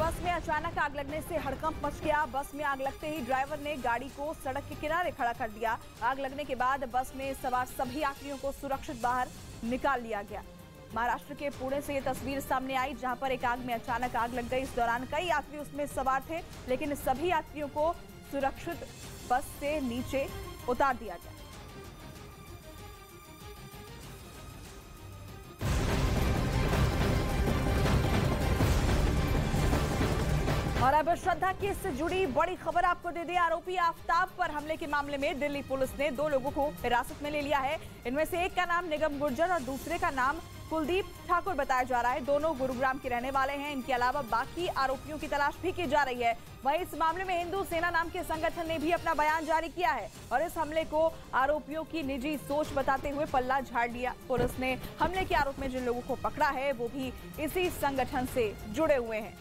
बस में अचानक आग लगने से हड़कंप मच गया। बस में आग लगते ही ड्राइवर ने गाड़ी को सड़क के किनारे खड़ा कर दिया। आग लगने के बाद बस में सवार सभी यात्रियों को सुरक्षित बाहर निकाल लिया गया। महाराष्ट्र के पुणे से ये तस्वीर सामने आई, जहां पर एक आग में अचानक आग लग गई। इस दौरान कई यात्री उसमें सवार थे, लेकिन सभी यात्रियों को सुरक्षित बस से नीचे उतार दिया गया। और अब श्रद्धा केस से जुड़ी बड़ी खबर आपको दे दें। आरोपी आफ्ताब पर हमले के मामले में दिल्ली पुलिस ने 2 लोगों को हिरासत में ले लिया है। इनमें से एक का नाम निगम गुर्जर और दूसरे का नाम कुलदीप ठाकुर बताया जा रहा है। दोनों गुरुग्राम के रहने वाले हैं। इनके अलावा बाकी आरोपियों की तलाश भी की जा रही है। वहीं इस मामले में हिंदू सेना नाम के संगठन ने भी अपना बयान जारी किया है और इस हमले को आरोपियों की निजी सोच बताते हुए पल्ला झाड़ लिया। पुलिस ने हमले के आरोप में जिन लोगों को पकड़ा है वो भी इसी संगठन से जुड़े हुए हैं।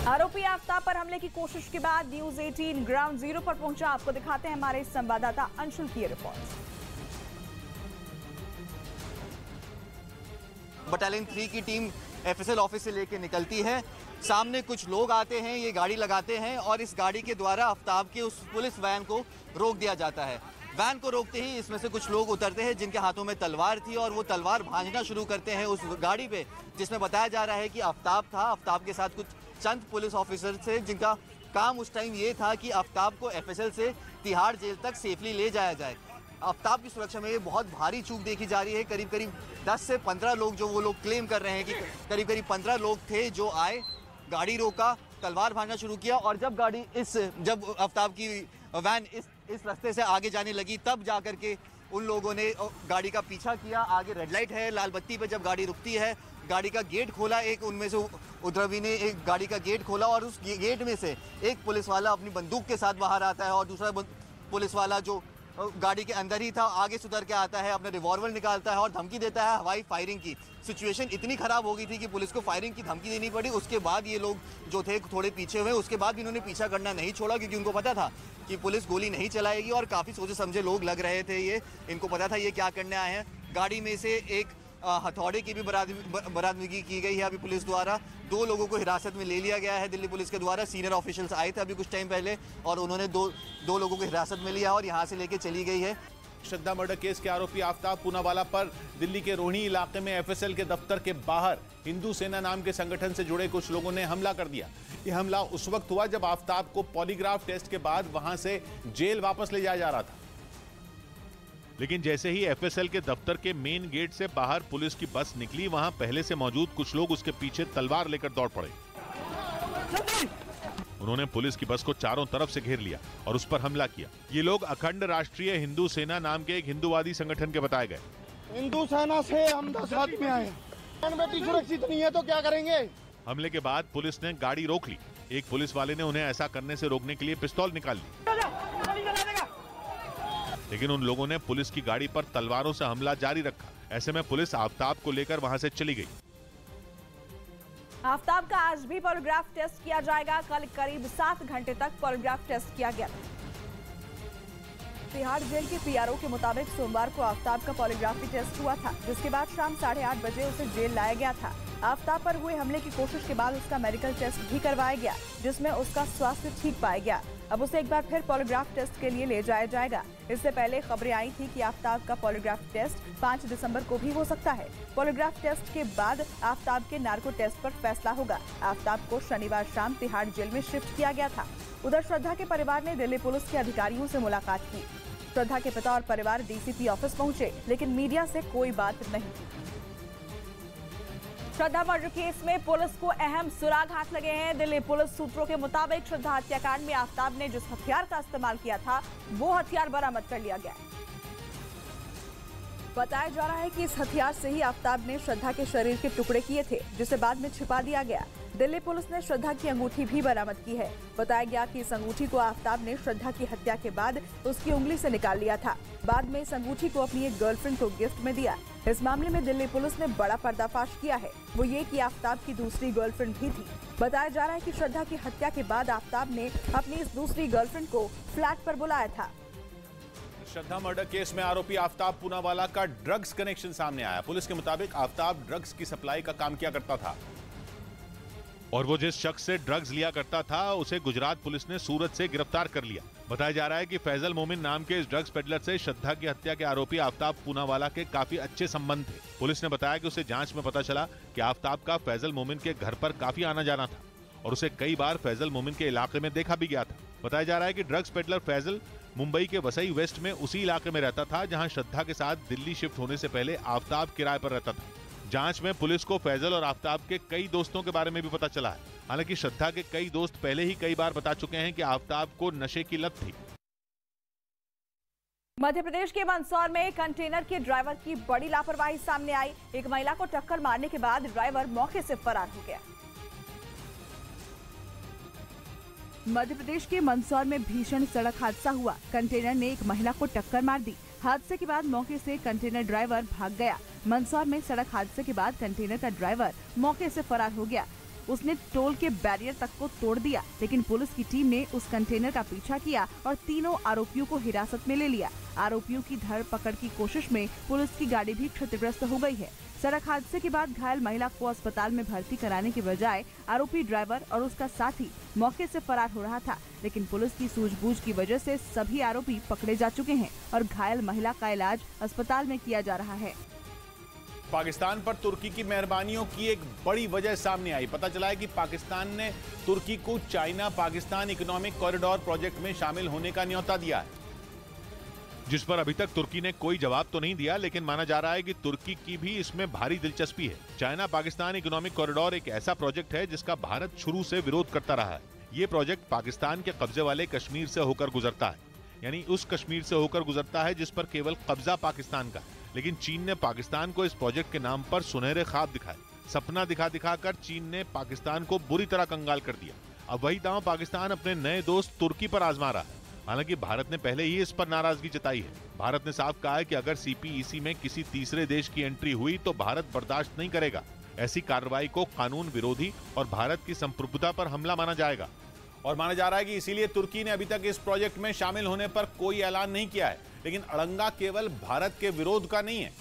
आरोपी आफ्ताब पर हमले की कोशिश के बाद न्यूज 18 ग्राउंड जीरो पर पहुंचा। आपको दिखाते हैं हमारे संवाददाता अंशुल की रिपोर्ट। बटालियन 3 की टीम एफएसएल ऑफिस से लेकर निकलती है। सामने कुछ लोग आते हैं, ये गाड़ी लगाते हैं और इस गाड़ी के द्वारा आफ्ताब के उस पुलिस वैन को रोक दिया जाता है। वैन को रोकते ही इसमें से कुछ लोग उतरते हैं जिनके हाथों में तलवार थी और वो तलवार भांजना शुरू करते हैं उस गाड़ी पे, जिसमें बताया जा रहा है कि आफ्ताब था। आफ्ताब के साथ कुछ चंद पुलिस ऑफिसर थे जिनका काम उस टाइम ये था कि आफ्ताब को एफएसएल से तिहाड़ जेल तक सेफली ले जाया जाए। आफ्ताब की सुरक्षा में ये बहुत भारी चूक देखी जा रही है। करीब करीब 10 से 15 लोग जो वो लोग क्लेम कर रहे हैं कि करीब करीब 15 लोग थे जो आए, गाड़ी रोका, तलवार भांजना शुरू किया और जब आफ्ताब की वैन इस रास्ते से आगे जाने लगी तब जाकर के उन लोगों ने गाड़ी का पीछा किया। आगे रेड लाइट है, लाल बत्ती पे जब गाड़ी रुकती है, गाड़ी का गेट खोला। एक उनमें से उपद्रवी ने एक गाड़ी का गेट खोला और उस गेट में से एक पुलिस वाला अपनी बंदूक के साथ बाहर आता है और दूसरा पुलिस वाला जो गाड़ी के अंदर ही था आगे सुधर के आता है, अपने रिवॉल्वर निकालता है और धमकी देता है हवाई फायरिंग की। सिचुएशन इतनी खराब हो गई थी कि पुलिस को फायरिंग की धमकी देनी पड़ी। उसके बाद ये लोग जो थे थोड़े पीछे हुए, उसके बाद भी इन्होंने पीछा करना नहीं छोड़ा क्योंकि उनको पता था कि पुलिस गोली नहीं चलाएगी और काफ़ी सोचे समझे लोग लग रहे थे। ये इनको पता था ये क्या करने आए हैं। गाड़ी में से एक हथौड़े की भी बरामदगी की गई है अभी पुलिस द्वारा। 2 लोगों को हिरासत में ले लिया गया है दिल्ली पुलिस के द्वारा। सीनियर ऑफिशियल्स आए थे अभी कुछ टाइम पहले और उन्होंने दो लोगों को हिरासत में लिया और यहाँ से लेके चली गई है। श्रद्धा मर्डर केस के आरोपी आफ्ताब पूनावाला पर दिल्ली के रोहिणी इलाके में एफएसएल के दफ्तर के बाहर हिंदू सेना नाम के संगठन से जुड़े कुछ लोगों ने हमला कर दिया। यह हमला उस वक्त हुआ जब आफ्ताब को पॉलीग्राफ टेस्ट के बाद वहां से जेल वापस ले जाया जा रहा था। लेकिन जैसे ही एफएसएल के दफ्तर के मेन गेट से बाहर पुलिस की बस निकली, वहां पहले से मौजूद कुछ लोग उसके पीछे तलवार लेकर दौड़ पड़े। उन्होंने पुलिस की बस को चारों तरफ से घेर लिया और उस पर हमला किया। ये लोग अखंड राष्ट्रीय हिंदू सेना नाम के एक हिंदूवादी संगठन के बताए गए। हिंदू सेना से हम 10 आदमी आए, बेटी सुरक्षित नहीं है तो क्या करेंगे। हमले के बाद पुलिस ने गाड़ी रोक ली। एक पुलिस वाले ने उन्हें ऐसा करने से रोकने के लिए पिस्तौल निकाल ली, लेकिन उन लोगों ने पुलिस की गाड़ी पर तलवारों से हमला जारी रखा। ऐसे में पुलिस आफ्ताब को लेकर वहां से चली गई। आफ्ताब का आज भी पॉलीग्राफ टेस्ट किया जाएगा। कल करीब 7 घंटे तक पॉलीग्राफ टेस्ट किया गया। तिहाड़ जेल के पीआरओ के मुताबिक सोमवार को आफ्ताब का पॉलीग्राफी टेस्ट हुआ था, जिसके बाद शाम 8:30 बजे उसे जेल लाया गया था। आफ्ताब पर हुए हमले की कोशिश के बाद उसका मेडिकल टेस्ट भी करवाया गया, जिसमें उसका स्वास्थ्य ठीक पाया गया। अब उसे एक बार फिर पॉलीग्राफ टेस्ट के लिए ले जाया जाएगा। इससे पहले खबरें आई थी कि आफ्ताब का पॉलीग्राफ टेस्ट 5 दिसंबर को भी हो सकता है। पॉलीग्राफ टेस्ट के बाद आफ्ताब के नार्को टेस्ट पर फैसला होगा। आफ्ताब को शनिवार शाम तिहाड़ जेल में शिफ्ट किया गया था। उधर श्रद्धा के परिवार ने दिल्ली पुलिस के अधिकारियों से मुलाकात की। श्रद्धा के पिता और परिवार डीसीपी ऑफिस पहुंचे, लेकिन मीडिया से कोई बात नहीं की। श्रद्धा मर्डर केस में पुलिस को अहम सुराग हाथ लगे हैं। दिल्ली पुलिस सूत्रों के मुताबिक श्रद्धा हत्याकांड में आफ्ताब ने जिस हथियार का इस्तेमाल किया था वो हथियार बरामद कर लिया गया। बताया जा रहा है कि इस हथियार से ही आफ्ताब ने श्रद्धा के शरीर के टुकड़े किए थे, जिसे बाद में छिपा दिया गया। दिल्ली पुलिस ने श्रद्धा की अंगूठी भी बरामद की है। बताया गया कि इस अंगूठी को आफ्ताब ने श्रद्धा की हत्या के बाद उसकी उंगली से निकाल लिया था। बाद में इस अंगूठी को अपनी एक गर्लफ्रेंड को गिफ्ट में दिया। इस मामले में दिल्ली पुलिस ने बड़ा पर्दाफाश किया है, वो ये कि आफ्ताब की दूसरी गर्लफ्रेंड भी थी। बताया जा रहा है कि श्रद्धा की हत्या के बाद आफ्ताब ने अपनी इस दूसरी गर्लफ्रेंड को फ्लैट पर बुलाया था। श्रद्धा मर्डर केस में आरोपी आफ्ताब पूनावाला का ड्रग्स कनेक्शन सामने आया। पुलिस के मुताबिक आफ्ताब ड्रग्स की सप्लाई का काम किया करता था और वो जिस शख्स से ड्रग्स लिया करता था उसे गुजरात पुलिस ने सूरत से गिरफ्तार कर लिया। बताया जा रहा है कि फैजल मोमिन नाम के इस ड्रग्स पेडलर से श्रद्धा की हत्या के आरोपी आफ्ताब पूनावाला के काफी अच्छे संबंध थे। पुलिस ने बताया कि उसे जांच में पता चला कि आफ्ताब का फैजल मोमिन के घर पर काफी आना जाना था और उसे कई बार फैजल मोमिन के इलाके में देखा भी गया था। बताया जा रहा है कि ड्रग्स पेडलर फैजल मुंबई के वसई वेस्ट में उसी इलाके में रहता था जहां श्रद्धा के साथ दिल्ली शिफ्ट होने से पहले आफ्ताब किराए पर रहता था। जांच में पुलिस को फैजल और आफ्ताब के कई दोस्तों के बारे में भी पता चला है। हालांकि श्रद्धा के कई दोस्त पहले ही कई बार बता चुके हैं कि आफ्ताब को नशे की लत थी। मध्य प्रदेश के मंदसौर में कंटेनर के ड्राइवर की बड़ी लापरवाही सामने आई। एक महिला को टक्कर मारने के बाद ड्राइवर मौके से फरार हो गया। मध्य प्रदेश के मंदसौर में भीषण सड़क हादसा हुआ। कंटेनर ने एक महिला को टक्कर मार दी। हादसे के बाद मौके से कंटेनर ड्राइवर भाग गया। मंदसौर में सड़क हादसे के बाद कंटेनर का ड्राइवर मौके से फरार हो गया। उसने टोल के बैरियर तक को तोड़ दिया, लेकिन पुलिस की टीम ने उस कंटेनर का पीछा किया और तीनों आरोपियों को हिरासत में ले लिया। आरोपियों की धरपकड़ की कोशिश में पुलिस की गाड़ी भी क्षतिग्रस्त हो गई है। सड़क हादसे के बाद घायल महिला को अस्पताल में भर्ती कराने के बजाय आरोपी ड्राइवर और उसका साथी मौके से फरार हो रहा था, लेकिन पुलिस की सूझबूझ की वजह से सभी आरोपी पकड़े जा चुके हैं और घायल महिला का इलाज अस्पताल में किया जा रहा है। पाकिस्तान पर तुर्की की मेहरबानियों की एक बड़ी वजह सामने आई। पता चला है कि पाकिस्तान ने तुर्की को China Pakistan economic corridor project में शामिल होने का न्योता दिया है, जिस पर अभी तक तुर्की ने कोई जवाब तो नहीं दिया, लेकिन माना जा रहा है कि तुर्की की भी इसमें भारी दिलचस्पी है। चाइना पाकिस्तान इकोनॉमिक कॉरिडोर एक ऐसा प्रोजेक्ट है जिसका भारत शुरू से विरोध करता रहा है। ये प्रोजेक्ट पाकिस्तान के कब्जे वाले कश्मीर से होकर गुजरता है, यानी उस कश्मीर से होकर गुजरता है जिस पर केवल कब्जा पाकिस्तान का है। लेकिन चीन ने पाकिस्तान को इस प्रोजेक्ट के नाम पर सुनहरे ख्वाब दिखाए। सपना दिखा दिखाकर चीन ने पाकिस्तान को बुरी तरह कंगाल कर दिया। अब वही दांव पाकिस्तान अपने नए दोस्त तुर्की पर आजमा रहा है। हालांकि भारत ने पहले ही इस पर नाराजगी जताई है। भारत ने साफ कहा है कि अगर सीपीईसी में किसी तीसरे देश की एंट्री हुई तो भारत बर्दाश्त नहीं करेगा। ऐसी कार्रवाई को कानून विरोधी और भारत की संप्रभुता पर हमला माना जाएगा। और माना जा रहा है कि इसीलिए तुर्की ने अभी तक इस प्रोजेक्ट में शामिल होने पर कोई ऐलान नहीं किया है। लेकिन अड़ंगा केवल भारत के विरोध का नहीं है,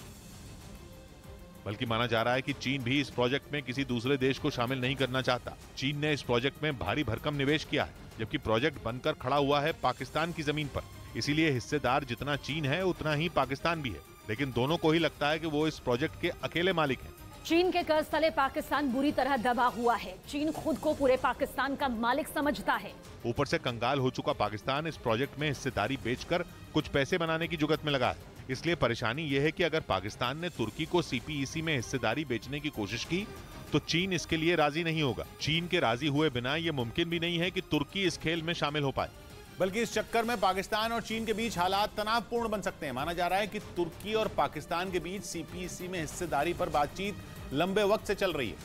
बल्कि माना जा रहा है कि चीन भी इस प्रोजेक्ट में किसी दूसरे देश को शामिल नहीं करना चाहता। चीन ने इस प्रोजेक्ट में भारी भरकम निवेश किया है, जबकि प्रोजेक्ट बनकर खड़ा हुआ है पाकिस्तान की जमीन पर। इसीलिए हिस्सेदार जितना चीन है उतना ही पाकिस्तान भी है। लेकिन दोनों को ही लगता है कि वो इस प्रोजेक्ट के अकेले मालिक हैं। चीन के कर्ज तले पाकिस्तान बुरी तरह दबा हुआ है। चीन खुद को पूरे पाकिस्तान का मालिक समझता है। ऊपर से कंगाल हो चुका पाकिस्तान इस प्रोजेक्ट में हिस्सेदारी बेचकर कुछ पैसे बनाने की जुगत में लगा है। इसलिए परेशानी यह है कि अगर पाकिस्तान ने तुर्की को सीपीईसी में हिस्सेदारी बेचने की कोशिश की तो चीन इसके लिए राजी नहीं होगा। चीन के राजी हुए बिना यह मुमकिन भी नहीं है कि तुर्की इस खेल में शामिल हो पाए। बल्कि इस चक्कर में पाकिस्तान और चीन के बीच हालात तनावपूर्ण बन सकते हैं। माना जा रहा है कि तुर्की और पाकिस्तान के बीच सीपीईसी में हिस्सेदारी पर बातचीत लंबे वक्त से चल रही है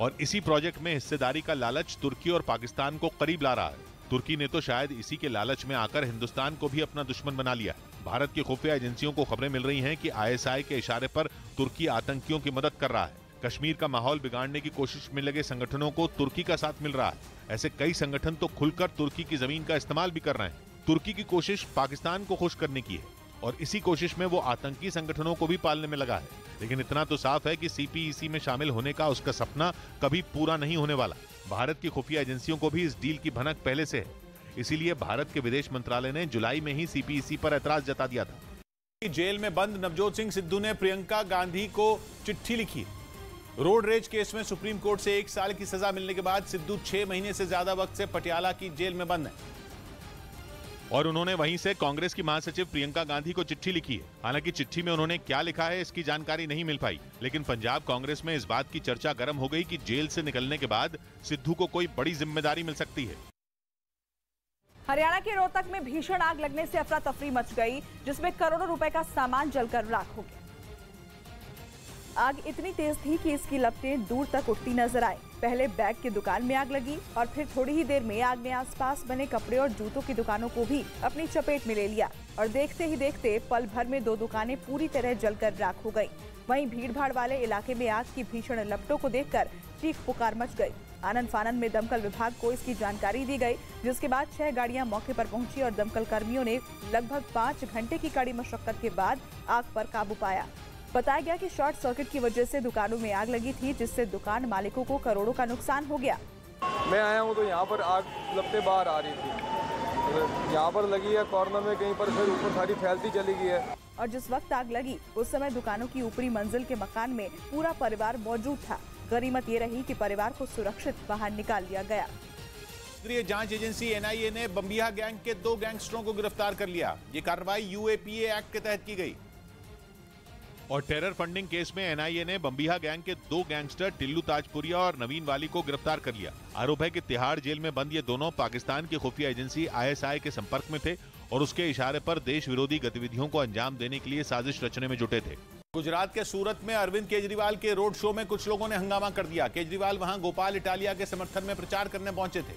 और इसी प्रोजेक्ट में हिस्सेदारी का लालच तुर्की और पाकिस्तान को करीब ला रहा है। तुर्की ने तो शायद इसी के लालच में आकर हिंदुस्तान को भी अपना दुश्मन बना लिया है। भारत की खुफिया एजेंसियों को खबरें मिल रही हैं कि आईएसआई के इशारे पर तुर्की आतंकियों की मदद कर रहा है। कश्मीर का माहौल बिगाड़ने की कोशिश में लगे संगठनों को तुर्की का साथ मिल रहा है। ऐसे कई संगठन तो खुलकर तुर्की की जमीन का इस्तेमाल भी कर रहे हैं। तुर्की की कोशिश पाकिस्तान को खुश करने की है और इसी कोशिश में वो आतंकी संगठनों को भी पालने में लगा है। लेकिन इतना तो साफ है कि सीपीईसी में शामिल होने का उसका सपना कभी पूरा नहीं होने वाला। भारत की खुफिया एजेंसियों को भी इस डील की भनक पहले से है। इसीलिए भारत के विदेश मंत्रालय ने जुलाई में ही सीपीईसी पर ऐतराज जता दिया था। जेल में बंद नवजोत सिंह सिद्धू ने प्रियंका गांधी को चिट्ठी लिखी। रोड रेज केस में सुप्रीम कोर्ट से 1 साल की सजा मिलने के बाद सिद्धू 6 महीने से ज्यादा वक्त से पटियाला की जेल में बंद है और उन्होंने वहीं से कांग्रेस की महासचिव प्रियंका गांधी को चिट्ठी लिखी है। हालांकि चिट्ठी में उन्होंने क्या लिखा है इसकी जानकारी नहीं मिल पाई। लेकिन पंजाब कांग्रेस में इस बात की चर्चा गर्म हो गई कि जेल से निकलने के बाद सिद्धू को कोई बड़ी जिम्मेदारी मिल सकती है। हरियाणा के रोहतक में भीषण आग लगने से अफरा तफरी मच गई, जिसमें करोड़ों रुपए का सामान जलकर राख हो गया। आग इतनी तेज थी कि इसकी लपटें दूर तक उठती नजर आई। पहले बैग की दुकान में आग लगी और फिर थोड़ी ही देर में आग ने आसपास बने कपड़े और जूतों की दुकानों को भी अपनी चपेट में ले लिया और देखते ही देखते पल भर में 2 दुकानें पूरी तरह जलकर राख हो गई। वहीं भीड़ भाड़ वाले इलाके में आग की भीषण लपटों को देखकर चीख पुकार मच गई। आनंद फानंद में दमकल विभाग को इसकी जानकारी दी गई, जिसके बाद 6 गाड़ियां मौके पर पहुंची और दमकल कर्मियों ने लगभग 5 घंटे की कड़ी मशक्कत के बाद आग पर काबू पाया। बताया गया कि शॉर्ट सर्किट की वजह से दुकानों में आग लगी थी, जिससे दुकान मालिकों को करोड़ों का नुकसान हो गया। मैं आया हूँ तो यहाँ पर आग लगते बाहर आ रही थी, यहाँ पर लगी है कॉर्नर में, कहीं पर फिर ऊपर सारी फैलती चली गई है। और जिस वक्त आग लगी उस समय दुकानों की ऊपरी मंजिल के मकान में पूरा परिवार मौजूद था। गनीमत ये रही कि परिवार को सुरक्षित बाहर निकाल लिया गया। केंद्रीय जांच एजेंसी एनआईए ने बम्बिहा गैंग के 2 गैंगस्टरों को गिरफ्तार कर लिया। ये कार्रवाई यूएपीए एक्ट के तहत की गई। और टेरर फंडिंग केस में एनआईए ने बम्बिहा गैंग के 2 गैंगस्टर टिल्लू ताजपुरिया और नवीन वाली को गिरफ्तार कर लिया। आरोप है कि तिहाड़ जेल में बंद ये दोनों पाकिस्तान की खुफिया एजेंसी आईएसआई के संपर्क में थे और उसके इशारे पर देश विरोधी गतिविधियों को अंजाम देने के लिए साजिश रचने में जुटे थे। गुजरात के सूरत में अरविंद केजरीवाल के रोड शो में कुछ लोगों ने हंगामा कर दिया। केजरीवाल वहां गोपाल इटालिया के समर्थन में प्रचार करने पहुंचे थे,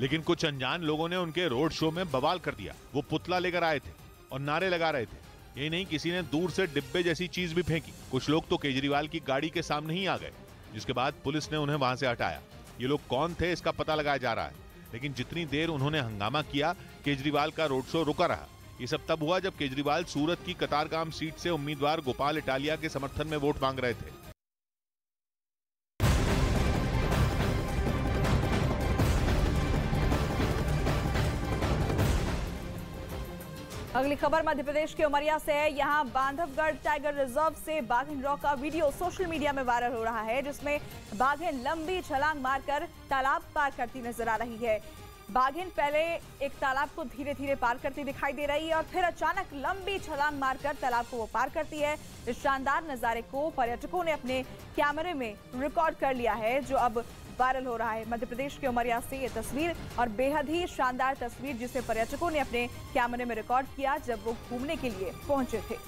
लेकिन कुछ अनजान लोगों ने उनके रोड शो में बवाल कर दिया। वो पुतला लेकर आए थे और नारे लगा रहे थे। यही नहीं, किसी ने दूर से डिब्बे जैसी चीज भी फेंकी। कुछ लोग तो केजरीवाल की गाड़ी के सामने ही आ गए, जिसके बाद पुलिस ने उन्हें वहां से हटाया। ये लोग कौन थे इसका पता लगाया जा रहा है, लेकिन जितनी देर उन्होंने हंगामा किया केजरीवाल का रोड शो रुका रहा। ये सब तब हुआ जब केजरीवाल सूरत की कतारगाम सीट से उम्मीदवार गोपाल इटालिया के समर्थन में वोट मांग रहे थे। अगली खबर मध्य प्रदेश के उमरिया से है। यहाँ बांधवगढ़ टाइगर रिजर्व से बाघिन रॉ का वीडियो सोशल मीडिया में वायरल हो रहा है, जिसमें बाघिन लंबी छलांग मारकर तालाब पार करती नजर आ रही है। बाघिन पहले एक तालाब को धीरे धीरे पार करती दिखाई दे रही है और फिर अचानक लंबी छलांग मारकर तालाब को वो पार करती है। इस शानदार नजारे को पर्यटकों ने अपने कैमरे में रिकॉर्ड कर लिया है, जो अब वायरल हो रहा है। मध्य प्रदेश के उमरिया से ये तस्वीर और बेहद ही शानदार तस्वीर, जिसे पर्यटकों ने अपने कैमरे में रिकॉर्ड किया जब वो घूमने के लिए पहुंचे थे।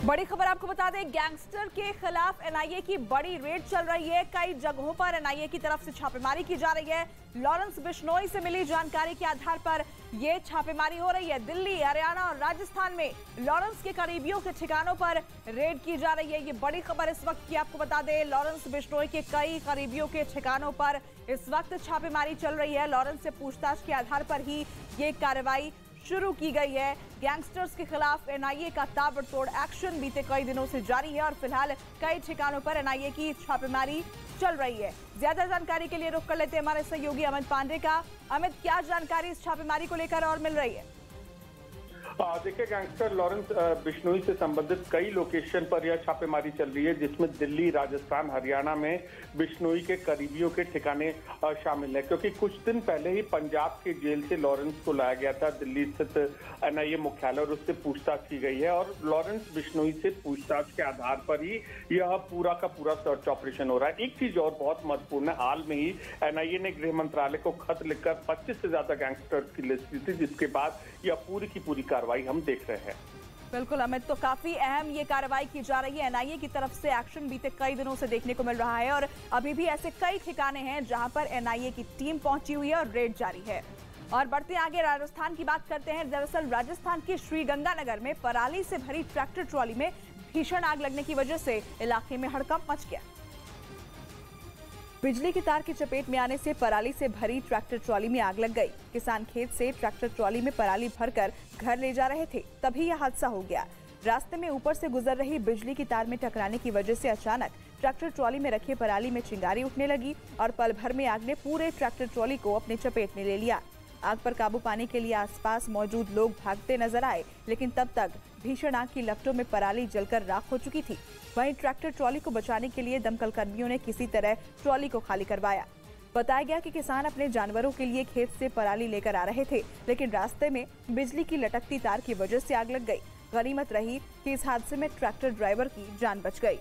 बड़ी खबर आपको बता दें, गैंगस्टर के खिलाफ एनआईए की बड़ी रेड चल रही है। कई जगहों पर एनआईए की तरफ से छापेमारी की जा रही है। लॉरेंस बिश्नोई से मिली जानकारी के आधार पर यह छापेमारी हो रही है। दिल्ली, हरियाणा और राजस्थान में लॉरेंस के करीबियों के ठिकानों पर रेड की जा रही है। ये बड़ी खबर इस वक्त की आपको बता दें, लॉरेंस बिश्नोई के कई करीबियों के ठिकानों पर इस वक्त छापेमारी चल रही है। लॉरेंस से पूछताछ के आधार पर ही ये कार्रवाई शुरू की गई है। गैंगस्टर्स के खिलाफ एनआईए का ताबड़तोड़ एक्शन बीते कई दिनों से जारी है और फिलहाल कई ठिकानों पर एनआईए की छापेमारी चल रही है। ज्यादा जानकारी के लिए रुख कर लेते हैं हमारे सहयोगी अमित पांडे का। अमित, क्या जानकारी इस छापेमारी को लेकर और मिल रही है? देखिए, गैंगस्टर लॉरेंस बिश्नोई से संबंधित कई लोकेशन पर यह छापेमारी चल रही है, जिसमें दिल्ली, राजस्थान, हरियाणा में बिश्नोई के करीबियों के ठिकाने शामिल है। क्योंकि कुछ दिन पहले ही पंजाब के जेल से लॉरेंस को लाया गया था दिल्ली स्थित एनआईए मुख्यालय और उससे पूछताछ की गई है और लॉरेंस बिश्नोई से पूछताछ के आधार पर ही यह पूरा का पूरा सर्च ऑपरेशन हो रहा है। एक चीज और बहुत महत्वपूर्ण है, हाल में ही एनआईए ने गृह मंत्रालय को खत लिखकर 25 से ज्यादा गैंगस्टर्स की लिस्ट दी थी, जिसके बाद यह पूरी की पूरी कार्रवाई हम देख रहे हैं। बिल्कुल अमित, तो काफी अहम ये कार्रवाई की जा रही है। एनआईए की तरफ से एक्शन बीते कई दिनों से देखने को मिल रहा है और अभी भी ऐसे कई ठिकाने हैं जहां पर एनआईए की टीम पहुंची हुई है और रेड जारी है। और बढ़ते आगे राजस्थान की बात करते हैं। दरअसल राजस्थान के श्रीगंगानगर में पराली से भरी ट्रैक्टर ट्रॉली में भीषण आग लगने की वजह से इलाके में हड़कंप मच गया। बिजली की तार की चपेट में आने से पराली से भरी ट्रैक्टर ट्रॉली में आग लग गई। किसान खेत से ट्रैक्टर ट्रॉली में पराली भरकर घर ले जा रहे थे, तभी यह हादसा हो गया। रास्ते में ऊपर से गुजर रही बिजली की तार में टकराने की वजह से अचानक ट्रैक्टर ट्रॉली में रखे पराली में चिंगारी उठने लगी और पल भर में आग ने पूरे ट्रैक्टर ट्रॉली को अपने चपेट में ले लिया। आग पर काबू पाने के लिए आसपास मौजूद लोग भागते नजर आए, लेकिन तब तक भीषण आग की लपटों में पराली जलकर राख हो चुकी थी। वहीं ट्रैक्टर ट्रॉली को बचाने के लिए दमकल कर्मियों ने किसी तरह ट्रॉली को खाली करवाया। बताया गया कि किसान अपने जानवरों के लिए खेत से पराली लेकर आ रहे थे, लेकिन रास्ते में बिजली की लटकती तार की वजह से आग लग गई। गनीमत रही कि इस हादसे में ट्रैक्टर ड्राइवर की जान बच गई।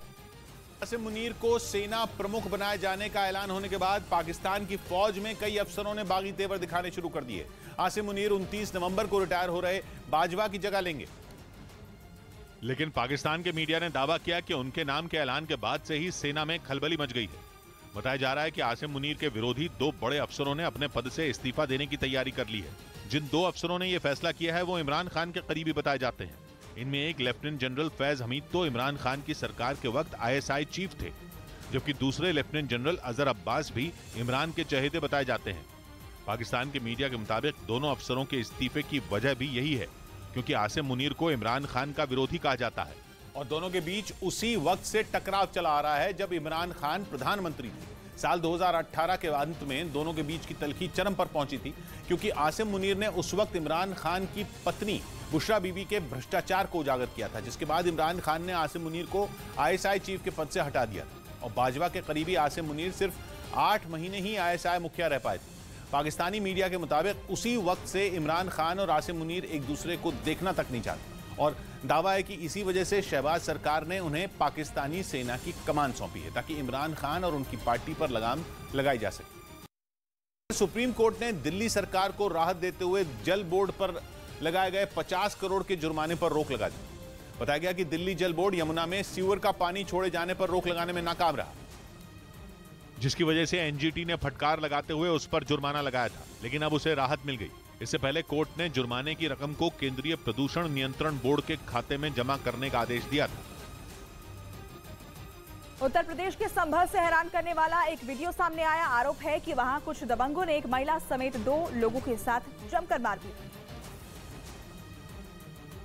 आसिम मुनीर को सेना प्रमुख बनाए जाने का ऐलान होने के बाद पाकिस्तान की फौज में कई अफसरों ने बागी तेवर दिखाने शुरू कर दिए। आसिम मुनीर 29 नवंबर को रिटायर हो रहे बाजवा की जगह लेंगे, लेकिन पाकिस्तान के मीडिया ने दावा किया कि उनके नाम के ऐलान के बाद से ही सेना में खलबली मच गई है। बताया जा रहा है कि आसिम मुनीर के विरोधी 2 बड़े अफसरों ने अपने पद से इस्तीफा देने की तैयारी कर ली है। जिन 2 अफसरों ने यह फैसला किया है वो इमरान खान के करीबी बताए जाते हैं। इनमें एक लेफ्टिनेंट जनरल फैज हमीद तो इमरान खान की सरकार के वक्त ISI चीफ थे, जबकि दूसरे लेफ्टिनेंट जनरल अजहर अब्बास भी इमरान के चहेते बताए जाते हैं। पाकिस्तान के मीडिया के मुताबिक दोनों अफसरों के इस्तीफे की वजह भी यही है, क्योंकि आसिम मुनीर को इमरान खान का विरोधी कहा जाता है और दोनों के बीच उसी वक्त से टकराव चला आ रहा है जब इमरान खान प्रधानमंत्री थे। साल 2018 के अंत में दोनों के बीच की तल्खी चरम पर पहुंची थी, क्योंकि आसिम मुनीर ने उस वक्त इमरान खान की पत्नी बुशरा बीबी के भ्रष्टाचार को उजागर किया था, जिसके बाद इमरान खान ने आसिम मुनीर को ISI चीफ के पद से हटा दिया और बाजवा के करीबी आसिम मुनीर सिर्फ 8 महीने ही ISI मुखिया रह पाए थे। पाकिस्तानी मीडिया के मुताबिक उसी वक्त से इमरान खान और आसिम मुनीर एक दूसरे को देखना तक नहीं चाहते और दावा है कि इसी वजह से शहबाज सरकार ने उन्हें पाकिस्तानी सेना की कमान सौंपी है, ताकि इमरान खान और उनकी पार्टी पर लगाम लगाई जा सके। सुप्रीम कोर्ट ने दिल्ली सरकार को राहत देते हुए जल बोर्ड पर लगाए गए 50 करोड़ के जुर्माने पर रोक लगा दी। बताया गया कि दिल्ली जल बोर्ड यमुना में सीवर का पानी छोड़े जाने पर रोक लगाने में नाकाम रहा, जिसकी वजह से NGT ने फटकार लगाते हुए उस पर जुर्माना लगाया था, लेकिन अब उसे राहत मिल गई। इससे पहले कोर्ट ने जुर्माने की रकम को केंद्रीय प्रदूषण नियंत्रण बोर्ड के खाते में जमा करने का आदेश दिया था। उत्तर प्रदेश के संभल से हैरान करने वाला एक वीडियो सामने आया। आरोप है कि वहां कुछ दबंगों ने एक महिला समेत 2 लोगों के साथ जमकर मारपीट,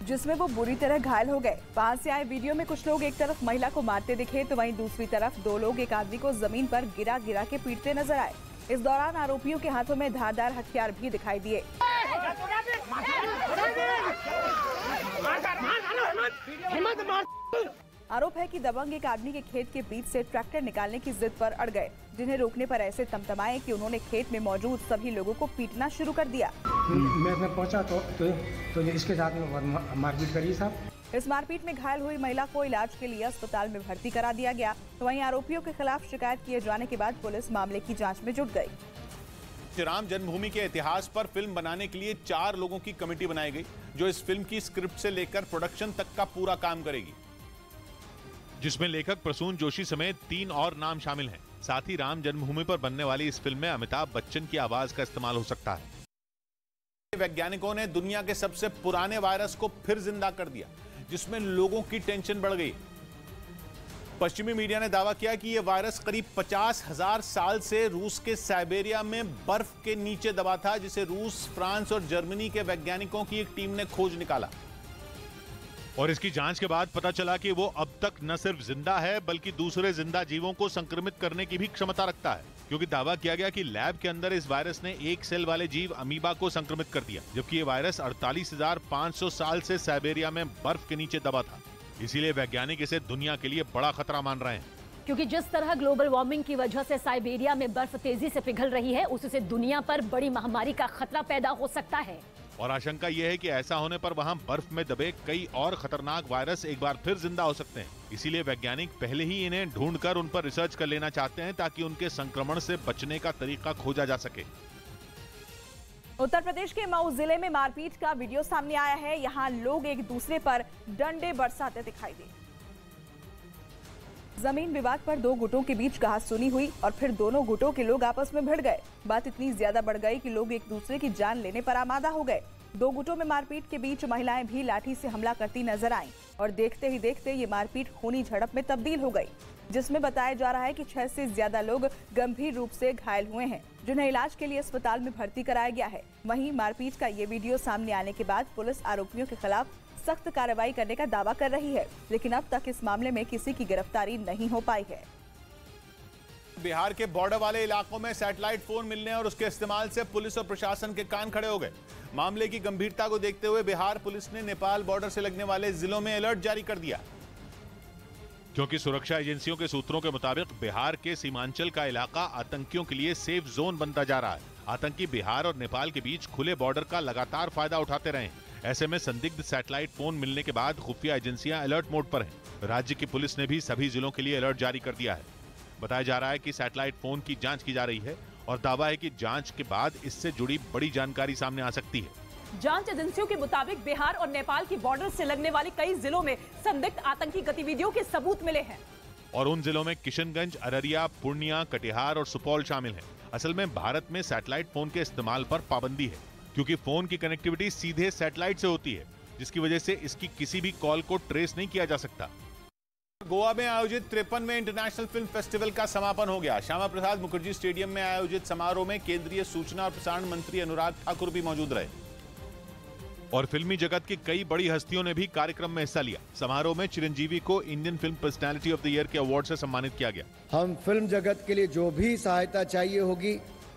जिसमें वो बुरी तरह घायल हो गए। वहां से आए वीडियो में कुछ लोग एक तरफ महिला को मारते दिखे तो वहीं दूसरी तरफ 2 लोग एक आदमी को जमीन पर गिरा गिरा के पीटते नजर आए। इस दौरान आरोपियों के हाथों में धारदार हथियार भी दिखाई दिए। आरोप है कि दबंग एक आदमी के खेत के बीच से ट्रैक्टर निकालने की जिद पर अड़ गए, जिन्हें रोकने पर ऐसे तमतमाए कि उन्होंने खेत में मौजूद सभी लोगों को पीटना शुरू कर दिया। मैं पहुंचा तो इसके साथ में मारपीट करी साहब। इस मारपीट में घायल हुई महिला को इलाज के लिए अस्पताल में भर्ती करा दिया गया। तो वहीं आरोपियों के खिलाफ शिकायत किए जाने के बाद पुलिस मामले की जांच में जुट गई। राम जन्मभूमि के इतिहास पर फिल्म बनाने के लिए 4 लोगों की कमेटी बनाई गई, जो इस फिल्म की स्क्रिप्ट से लेकर प्रोडक्शन तक का पूरा काम करेगी, जिसमें लेखक प्रसून जोशी समेत 3 और नाम शामिल हैं। साथ ही राम जन्मभूमि पर बनने वाली इस फिल्म में अमिताभ बच्चन की आवाज का इस्तेमाल हो सकता है। वैज्ञानिकों ने दुनिया के सबसे पुराने वायरस को फिर जिंदा कर दिया, जिसमें लोगों की टेंशन बढ़ गई। पश्चिमी मीडिया ने दावा किया कि यह वायरस करीब 50,000 साल से रूस के साइबेरिया में बर्फ के नीचे दबा था, जिसे रूस, फ्रांस और जर्मनी के वैज्ञानिकों की एक टीम ने खोज निकाला। और इसकी जांच के बाद पता चला कि वो अब तक न सिर्फ जिंदा है बल्कि दूसरे जिंदा जीवों को संक्रमित करने की भी क्षमता रखता है, क्योंकि दावा किया गया कि लैब के अंदर इस वायरस ने एक सेल वाले जीव अमीबा को संक्रमित कर दिया, जबकि ये वायरस 48,500 साल से साइबेरिया में बर्फ के नीचे दबा था। इसीलिए वैज्ञानिक इसे दुनिया के लिए बड़ा खतरा मान रहे हैं, क्योंकि जिस तरह ग्लोबल वार्मिंग की वजह से साइबेरिया में बर्फ तेजी से पिघल रही है, उससे दुनिया पर बड़ी महामारी का खतरा पैदा हो सकता है। और आशंका यह है कि ऐसा होने पर वहां बर्फ में दबे कई और खतरनाक वायरस एक बार फिर जिंदा हो सकते हैं। इसीलिए वैज्ञानिक पहले ही इन्हें ढूंढकर उन पर रिसर्च कर लेना चाहते हैं, ताकि उनके संक्रमण से बचने का तरीका खोजा जा सके। उत्तर प्रदेश के मऊ जिले में मारपीट का वीडियो सामने आया है। यहाँ लोग एक दूसरे पर डंडे बरसाते दिखाई दिए। जमीन विवाद पर 2 गुटों के बीच कहासुनी हुई और फिर दोनों गुटों के लोग आपस में भिड़ गए। बात इतनी ज्यादा बढ़ गई कि लोग एक दूसरे की जान लेने पर आमादा हो गए। 2 गुटों में मारपीट के बीच महिलाएं भी लाठी से हमला करती नजर आईं और देखते ही देखते ये मारपीट खूनी झड़प में तब्दील हो गई, जिसमें बताया जा रहा है कि 6 से ज्यादा लोग गंभीर रूप से घायल हुए हैं, जिन्हें इलाज के लिए अस्पताल में भर्ती कराया गया है। वहीं मारपीट का ये वीडियो सामने आने के बाद पुलिस आरोपियों के खिलाफ सख्त कार्रवाई करने का दावा कर रही है, लेकिन अब तक इस मामले में किसी की गिरफ्तारी नहीं हो पाई है। बिहार के बॉर्डर वाले इलाकों में सैटेलाइट फोन मिलने और उसके इस्तेमाल से पुलिस और प्रशासन के कान खड़े हो गए। मामले की गंभीरता को देखते हुए बिहार पुलिस ने नेपाल बॉर्डर से लगने वाले जिलों में अलर्ट जारी कर दिया, क्योंकि सुरक्षा एजेंसियों के सूत्रों के मुताबिक बिहार के सीमांचल का इलाका आतंकियों के लिए सेफ जोन बनता जा रहा है। आतंकी बिहार और नेपाल के बीच खुले बॉर्डर का लगातार फायदा उठाते रहे हैं। ऐसे में संदिग्ध सैटेलाइट फोन मिलने के बाद खुफिया एजेंसियां अलर्ट मोड पर हैं। राज्य की पुलिस ने भी सभी जिलों के लिए अलर्ट जारी कर दिया है। बताया जा रहा है कि सैटेलाइट फोन की जांच की जा रही है और दावा है कि जांच के बाद इससे जुड़ी बड़ी जानकारी सामने आ सकती है। जांच एजेंसियों के मुताबिक बिहार और नेपाल की बॉर्डर से लगने वाली कई जिलों में संदिग्ध आतंकी गतिविधियों के सबूत मिले हैं और उन जिलों में किशनगंज, अररिया, पूर्णिया, कटिहार और सुपौल शामिल हैं। असल में भारत में सैटेलाइट फोन के इस्तेमाल पर पाबंदी है, क्योंकि फोन की कनेक्टिविटी सीधे सैटेलाइट से होती है जिसकी वजह से इसकी किसी भी कॉल को ट्रेस नहीं किया जा सकता। गोवा में आयोजित 53वें इंटरनेशनल फिल्म फेस्टिवल का समापन हो गया। श्यामा प्रसाद मुखर्जी स्टेडियम में आयोजित समारोह में केंद्रीय सूचना और प्रसारण मंत्री अनुराग ठाकुर भी मौजूद रहे और फिल्मी जगत की कई बड़ी हस्तियों ने भी कार्यक्रम में हिस्सा लिया। समारोह में चिरंजीवी को Indian film personality of the year के अवार्ड से सम्मानित किया गया। हम फिल्म जगत के लिए जो भी सहायता चाहिए होगी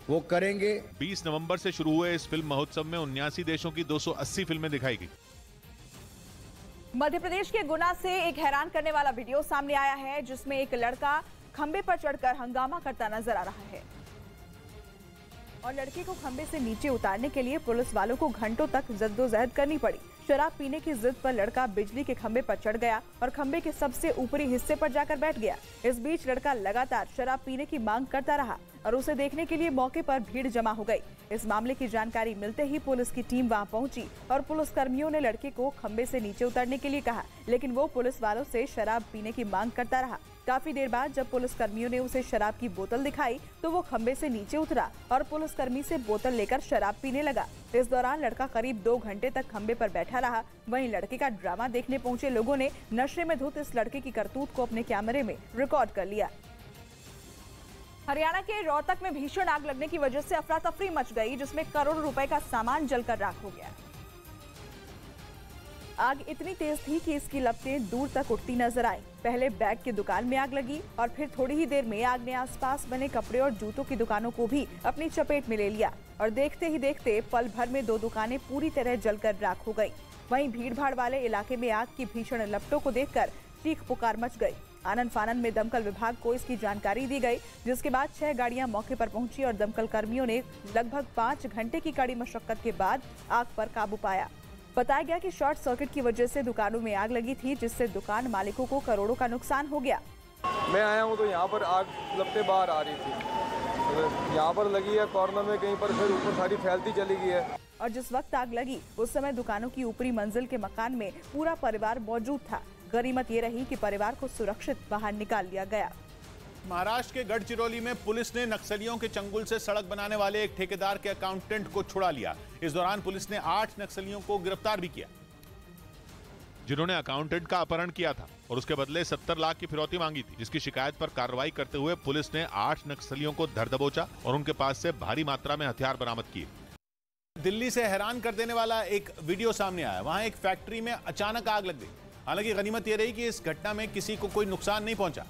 वो करेंगे। 20 नवंबर से शुरू हुए इस फिल्म महोत्सव में 79 देशों की 280 फिल्में दिखाई गई। मध्य प्रदेश के गुना से एक हैरान करने वाला वीडियो सामने आया है, जिसमें एक लड़का खंबे पर चढ़कर हंगामा करता नजर आ रहा है और लड़के को खंबे से नीचे उतारने के लिए पुलिस वालों को घंटों तक जद्दोजहद करनी पड़ी। शराब पीने की जिद पर लड़का बिजली के खंबे पर चढ़ गया और खंबे के सबसे ऊपरी हिस्से पर जाकर बैठ गया। इस बीच लड़का लगातार शराब पीने की मांग करता रहा और उसे देखने के लिए मौके पर भीड़ जमा हो गई। इस मामले की जानकारी मिलते ही पुलिस की टीम वहां पहुंची और पुलिस कर्मियों ने लड़के को खंबे से नीचे उतरने के लिए कहा, लेकिन वो पुलिस वालों से शराब पीने की मांग करता रहा। काफी देर बाद जब पुलिस कर्मियों ने उसे शराब की बोतल दिखाई तो वो खंबे से नीचे उतरा और पुलिस कर्मी से बोतल लेकर शराब पीने लगा। इस दौरान लड़का करीब 2 घंटे तक खंबे पर बैठा रहा। वहीं लड़के का ड्रामा देखने पहुंचे लोगों ने नशे में धुत इस लड़के की करतूत को अपने कैमरे में रिकॉर्ड कर लिया। हरियाणा के रोहतक में भीषण आग लगने की वजह से अफरा तफरी मच गई, जिसमें करोड़ों रुपए का सामान जलकर राख हो गया। आग इतनी तेज थी कि इसकी लपटें दूर तक उठती नजर आई। पहले बैग की दुकान में आग लगी और फिर थोड़ी ही देर में आग ने आसपास बने कपड़े और जूतों की दुकानों को भी अपनी चपेट में ले लिया और देखते ही देखते पल भर में 2 दुकानें पूरी तरह जलकर राख हो गई। वहीं भीड़-भाड़ वाले इलाके में आग की भीषण लपटों को देखकर चीख पुकार मच गई। आनन फानन में दमकल विभाग को इसकी जानकारी दी गई, जिसके बाद 6 गाड़ियां मौके पर पहुंची और दमकल कर्मियों ने लगभग 5 घंटे की कड़ी मशक्कत के बाद आग पर काबू पाया। बताया गया कि शॉर्ट सर्किट की वजह से दुकानों में आग लगी थी, जिससे दुकान मालिकों को करोड़ों का नुकसान हो गया। मैं आया हूँ तो यहाँ पर आग लपटे बाहर आ रही थी, यहाँ पर लगी है कॉर्नर में, कहीं पर फिर ऊपर सारी फैलती चली गई है। और जिस वक्त आग लगी उस समय दुकानों की ऊपरी मंजिल के मकान में पूरा परिवार मौजूद था। गनीमत ये रही कि परिवार को सुरक्षित बाहर निकाल लिया गया। महाराष्ट्र के गढ़चिरौली में पुलिस ने नक्सलियों के चंगुल से सड़क बनाने वाले एक ठेकेदार के अकाउंटेंट को छुड़ा लिया। इस दौरान पुलिस ने 8 नक्सलियों को गिरफ्तार भी किया, जिन्होंने अकाउंटेंट का अपहरण किया था और उसके बदले 70 लाख की फिरौती मांगी थी, जिसकी शिकायत पर कार्रवाई करते हुए पुलिस ने 8 नक्सलियों को धर दबोचा और उनके पास से भारी मात्रा में हथियार बरामद किए। दिल्ली से हैरान कर देने वाला एक वीडियो सामने आया। वहां एक फैक्ट्री में अचानक आग लग गई। हालांकि गनीमत यह रही कि इस घटना में किसी को कोई नुकसान नहीं पहुंचा,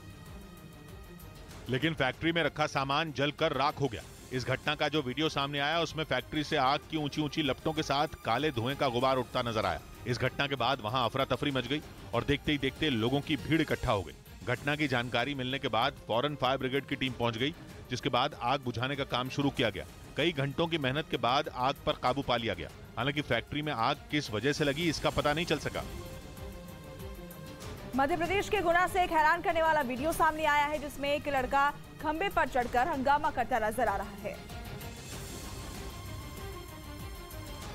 लेकिन फैक्ट्री में रखा सामान जलकर राख हो गया। इस घटना का जो वीडियो सामने आया उसमें फैक्ट्री से आग की ऊंची ऊंची लपटों के साथ काले धुएं का गुबार उठता नजर आया। इस घटना के बाद वहां अफरा तफरी मच गई और देखते ही देखते लोगों की भीड़ इकट्ठा हो गई। घटना की जानकारी मिलने के बाद फौरन फायर ब्रिगेड की टीम पहुंच गई, जिसके बाद आग बुझाने का काम शुरू किया गया। कई घंटों की मेहनत के बाद आग पर काबू पा लिया गया। हालांकि फैक्ट्री में आग किस वजह से लगी इसका पता नहीं चल सका। मध्य प्रदेश के गुना से एक हैरान करने वाला वीडियो सामने आया है, जिसमें एक लड़का खंबे पर चढ़कर हंगामा करता नजर आ रहा है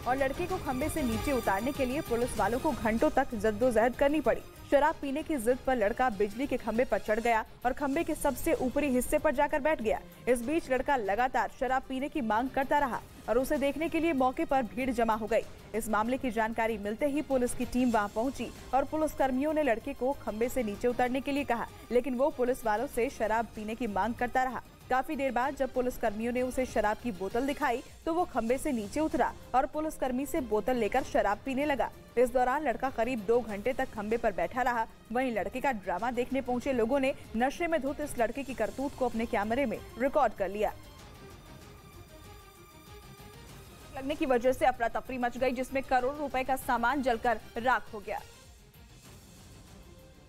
और लड़के को खंबे से नीचे उतारने के लिए पुलिस वालों को घंटों तक जद्दोजहद करनी पड़ी। शराब पीने की जिद पर लड़का बिजली के खंबे पर चढ़ गया और खंबे के सबसे ऊपरी हिस्से पर जाकर बैठ गया। इस बीच लड़का लगातार शराब पीने की मांग करता रहा और उसे देखने के लिए मौके पर भीड़ जमा हो गई। इस मामले की जानकारी मिलते ही पुलिस की टीम वहां पहुंची और पुलिस कर्मियों ने लड़के को खंबे से नीचे उतरने के लिए कहा, लेकिन वो पुलिस वालों से शराब पीने की मांग करता रहा। काफी देर बाद जब पुलिस कर्मियों ने उसे शराब की बोतल दिखाई तो वो खंबे से नीचे उतरा और पुलिस कर्मी से बोतल लेकर शराब पीने लगा। इस दौरान लड़का करीब 2 घंटे तक खंबे पर बैठा रहा। वहीं लड़के का ड्रामा देखने पहुंचे लोगों ने नशे में धुत इस लड़के की करतूत को अपने कैमरे में रिकॉर्ड कर लिया। लगने की वजह से अफरा तफरी मच गई, जिसमें करोड़ों रुपए का सामान जलकर राख हो गया।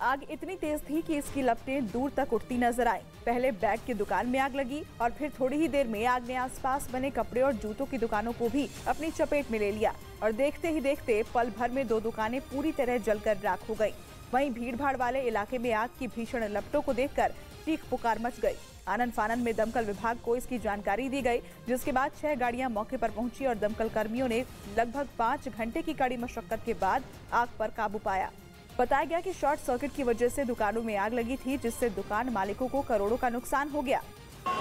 आग इतनी तेज थी कि इसकी लपटें दूर तक उठती नजर आई। पहले बैग की दुकान में आग लगी और फिर थोड़ी ही देर में आग ने आसपास बने कपड़े और जूतों की दुकानों को भी अपनी चपेट में ले लिया और देखते ही देखते पल भर में 2 दुकानें पूरी तरह जलकर राख हो गई। वहीं भीड़-भाड़ वाले इलाके में आग की भीषण लपटों को देखकर चीख पुकार मच गई। आनन फानन में दमकल विभाग को इसकी जानकारी दी गई, जिसके बाद 6 गाड़ियां मौके पर पहुंची और दमकल कर्मियों ने लगभग 5 घंटे की कड़ी मशक्कत के बाद आग पर काबू पाया। बताया गया कि शॉर्ट सर्किट की वजह से दुकानों में आग लगी थी, जिससे दुकान मालिकों को करोड़ों का नुकसान हो गया।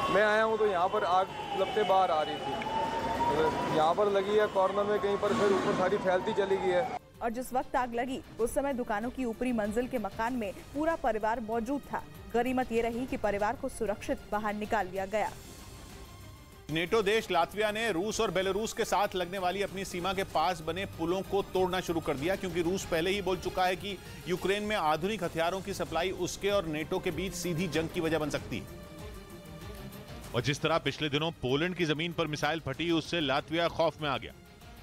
मैं आया हूँ तो यहाँ पर आग लपटे बाहर आ रही थी, यहाँ पर लगी है कॉर्नर में, कहीं पर फिर ऊपर सारी फैलती चली गई है। और जिस वक्त आग लगी उस समय दुकानों की ऊपरी मंजिल के मकान में पूरा परिवार मौजूद था। गनीमत ये रही कि परिवार को सुरक्षित बाहर निकाल लिया गया। नेटो देश लातविया ने रूस और बेलारूस के साथ लगने वाली अपनी सीमा के पास बने पुलों को तोड़ना शुरू कर दिया, क्योंकि रूस पहले ही बोल चुका है कि यूक्रेन में आधुनिक हथियारों की सप्लाई उसके और नेटो के बीच सीधी जंग की वजह बन सकती है। और जिस तरह पिछले दिनों पोलैंड की जमीन पर मिसाइल फटी, उससे लातविया खौफ में आ गया,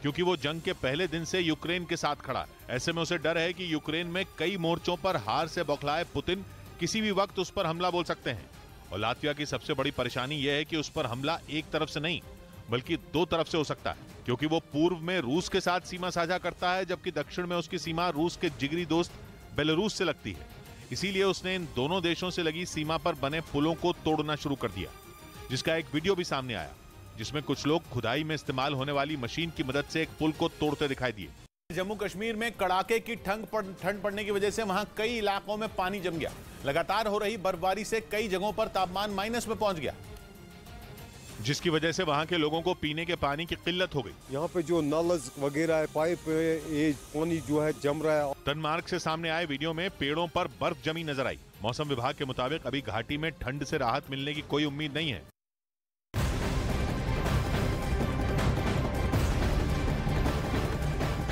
क्योंकि वो जंग के पहले दिन से यूक्रेन के साथ खड़ा है। ऐसे में उसे डर है कि यूक्रेन में कई मोर्चों पर हार से बौखलाए पुतिन किसी भी वक्त उस पर हमला बोल सकते हैं। और लातविया की सबसे बड़ी परेशानी यह है कि उस पर हमला एक तरफ से नहीं बल्कि दो तरफ से हो सकता है, क्योंकि वो पूर्व में रूस के साथ सीमा साझा करता है, जबकि दक्षिण में उसकी सीमा रूस के जिगरी दोस्त बेलारूस से लगती है। इसीलिए उसने इन दोनों देशों से लगी सीमा पर बने पुलों को तोड़ना शुरू कर दिया, जिसका एक वीडियो भी सामने आया, जिसमें कुछ लोग खुदाई में इस्तेमाल होने वाली मशीन की मदद से एक पुल को तोड़ते दिखाई दिए। जम्मू कश्मीर में कड़ाके की ठंड पड़ने की वजह से वहां कई इलाकों में पानी जम गया। लगातार हो रही बर्फबारी से कई जगहों पर तापमान माइनस में पहुंच गया, जिसकी वजह से वहां के लोगों को पीने के पानी की किल्लत हो गई। यहाँ पे जो नल वगैरह है, पाइप है, ये पानी जो है जम रहा है। डेनमार्क से सामने आए वीडियो में पेड़ों पर बर्फ जमी नजर आई। मौसम विभाग के मुताबिक अभी घाटी में ठंड से राहत मिलने की कोई उम्मीद नहीं है।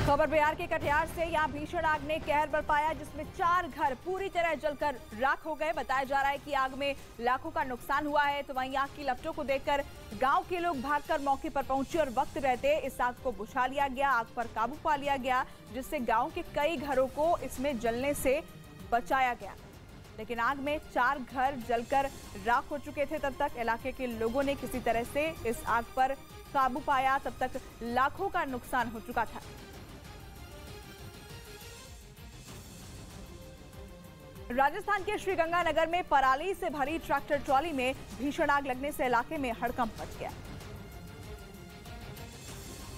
खबर बिहार के कटिहार से। यहाँ भीषण आग ने कहर बरपाया, जिसमें 4 घर पूरी तरह जलकर राख हो गए। बताया जा रहा है कि आग में लाखों का नुकसान हुआ है। तो वहीं आग की लपटों को देखकर गांव के लोग भागकर मौके पर पहुंचे और वक्त रहते इस आग को बुझा लिया गया, आग पर काबू पा लिया गया, जिससे गांव के कई घरों को इसमें जलने से बचाया गया। लेकिन आग में 4 घर जलकर राख हो चुके थे। तब तक इलाके के लोगों ने किसी तरह से इस आग पर काबू पाया। तब तक लाखों का नुकसान हो चुका था। राजस्थान के श्रीगंगानगर में पराली से भरी ट्रैक्टर ट्रॉली में भीषण आग लगने से इलाके में हड़कंप मच गया।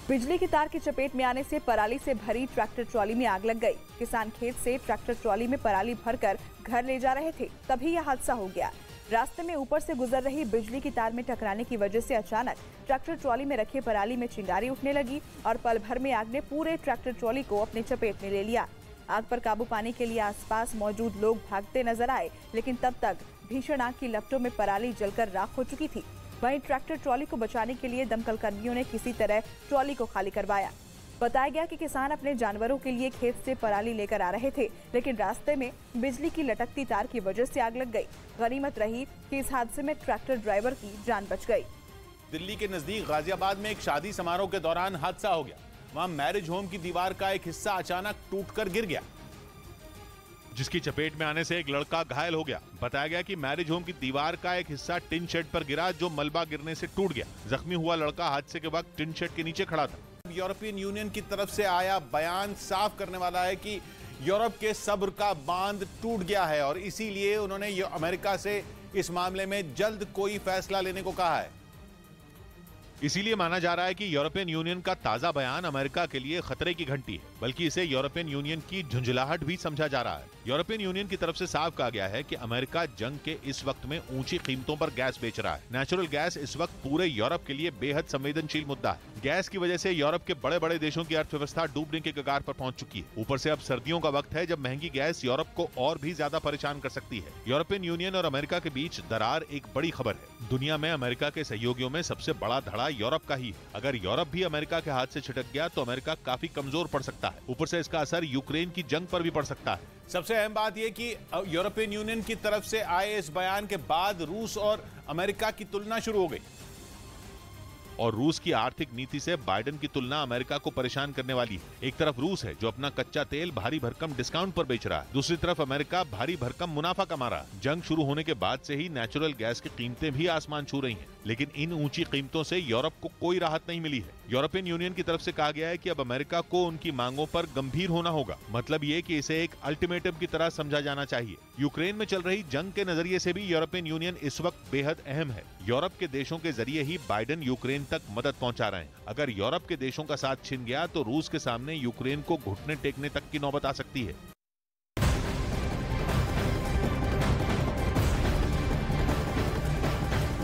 बिजली की तार की चपेट में आने से पराली से भरी ट्रैक्टर ट्रॉली में आग लग गई। किसान खेत से ट्रैक्टर ट्रॉली में पराली भरकर घर ले जा रहे थे, तभी यह हादसा हो गया। रास्ते में ऊपर से गुजर रही बिजली की तार में टकराने की वजह से अचानक ट्रैक्टर ट्रॉली में रखे पराली में चिंगारी उठने लगी और पल भर में आग ने पूरे ट्रैक्टर ट्रॉली को अपने चपेट में ले लिया। आग पर काबू पाने के लिए आसपास मौजूद लोग भागते नजर आए, लेकिन तब तक भीषण आग की लपटों में पराली जलकर राख हो चुकी थी। वहीं ट्रैक्टर ट्रॉली को बचाने के लिए दमकल कर्मियों ने किसी तरह ट्रॉली को खाली करवाया। बताया गया कि किसान अपने जानवरों के लिए खेत से पराली लेकर आ रहे थे, लेकिन रास्ते में बिजली की लटकती तार की वजह से आग लग गई। गनीमत रही कि इस हादसे में ट्रैक्टर ड्राइवर की जान बच गई। दिल्ली के नजदीक गाजियाबाद में एक शादी समारोह के दौरान हादसा हो गया। वहां मैरिज होम की दीवार का एक हिस्सा अचानक टूटकर गिर गया, जिसकी चपेट में आने से एक लड़का घायल हो गया। बताया गया कि मैरिज होम की दीवार का एक हिस्सा टिन शेड पर गिरा, जो मलबा गिरने से टूट गया। जख्मी हुआ लड़का हादसे के वक्त टिन शेड के नीचे खड़ा था। यूरोपियन यूनियन की तरफ से आया बयान साफ करने वाला है कि यूरोप के सब्र का बांध टूट गया है और इसीलिए उन्होंने अमेरिका से इस मामले में जल्द कोई फैसला लेने को कहा है। इसीलिए माना जा रहा है कि यूरोपियन यूनियन का ताजा बयान अमेरिका के लिए खतरे की घंटी है, बल्कि इसे यूरोपियन यूनियन की झुंझलाहट भी समझा जा रहा है। यूरोपियन यूनियन की तरफ से साफ कहा गया है कि अमेरिका जंग के इस वक्त में ऊंची कीमतों पर गैस बेच रहा है। नेचुरल गैस इस वक्त पूरे यूरोप के लिए बेहद संवेदनशील मुद्दा है। गैस की वजह से यूरोप के बड़े बड़े देशों की अर्थव्यवस्था डूबने के कगार पर पहुंच चुकी है। ऊपर से अब सर्दियों का वक्त है, जब महंगी गैस यूरोप को और भी ज्यादा परेशान कर सकती है। यूरोपियन यूनियन और अमेरिका के बीच दरार एक बड़ी खबर है। दुनिया में अमेरिका के सहयोगियों में सबसे बड़ा धड़ा यूरोप का ही है। अगर यूरोप भी अमेरिका के हाथ से छिटक गया तो अमेरिका काफी कमजोर पड़ सकता है। ऊपर से इसका असर यूक्रेन की जंग पर भी पड़ सकता है। सबसे अहम बात यह कि यूरोपियन यूनियन की तरफ से आए इस बयान के बाद रूस और अमेरिका की तुलना शुरू हो गई और रूस की आर्थिक नीति से बाइडेन की तुलना अमेरिका को परेशान करने वाली है। एक तरफ रूस है जो अपना कच्चा तेल भारी भरकम डिस्काउंट पर बेच रहा है, दूसरी तरफ अमेरिका भारी भरकम मुनाफा कमा रहा है। जंग शुरू होने के बाद से ही नेचुरल गैस की कीमतें भी आसमान छू रही हैं, लेकिन इन ऊंची कीमतों से यूरोप को कोई राहत नहीं मिली है। यूरोपियन यूनियन की तरफ से कहा गया है कि अब अमेरिका को उनकी मांगों पर गंभीर होना होगा। मतलब ये कि इसे एक अल्टीमेटम की तरह समझा जाना चाहिए। यूक्रेन में चल रही जंग के नजरिए से भी यूरोपियन यूनियन इस वक्त बेहद अहम है। यूरोप के देशों के जरिए ही बाइडेन यूक्रेन तक मदद पहुंचा रहे हैं। अगर यूरोप के देशों का साथ छिन गया तो रूस के सामने यूक्रेन को घुटने टेकने तक की नौबत आ सकती है।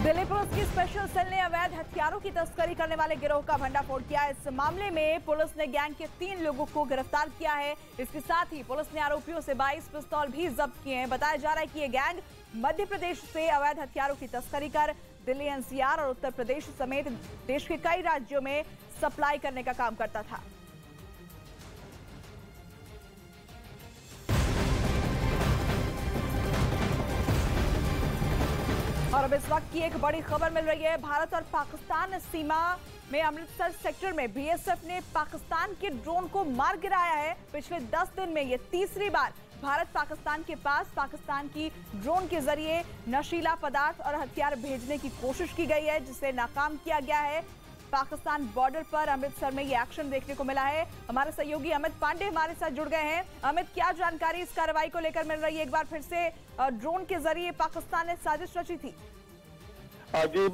दिल्ली पुलिस की स्पेशल सेल ने अवैध हथियारों की तस्करी करने वाले गिरोह का भंडाफोड़ किया। इस मामले में पुलिस ने गैंग के 3 लोगों को गिरफ्तार किया है। इसके साथ ही पुलिस ने आरोपियों से 22 पिस्तौल भी जब्त किए हैं। बताया जा रहा है कि ये गैंग मध्य प्रदेश से अवैध हथियारों की तस्करी कर दिल्ली, एनसीआर और उत्तर प्रदेश समेत देश के कई राज्यों में सप्लाई करने का काम करता था। और अब इस वक्त की एक बड़ी खबर मिल रही है। भारत और पाकिस्तान सीमा में अमृतसर सेक्टर में बीएसएफ ने पाकिस्तान के ड्रोन को मार गिराया है। पिछले 10 दिन में ये तीसरी बार भारत पाकिस्तान के पास पाकिस्तान की ड्रोन के जरिए नशीला पदार्थ और हथियार भेजने की कोशिश की गई है, जिसे नाकाम किया गया है। पाकिस्तान बॉर्डर पर अमृतसर में ये एक्शन देखने को मिला है। हमारे सहयोगी अमित पांडे हमारे साथ जुड़ गए हैं। अमित, क्या जानकारी इस कार्रवाई को लेकर मिल रही है? एक बार फिर से ड्रोन के जरिए पाकिस्तान ने साजिश रची थी। जी,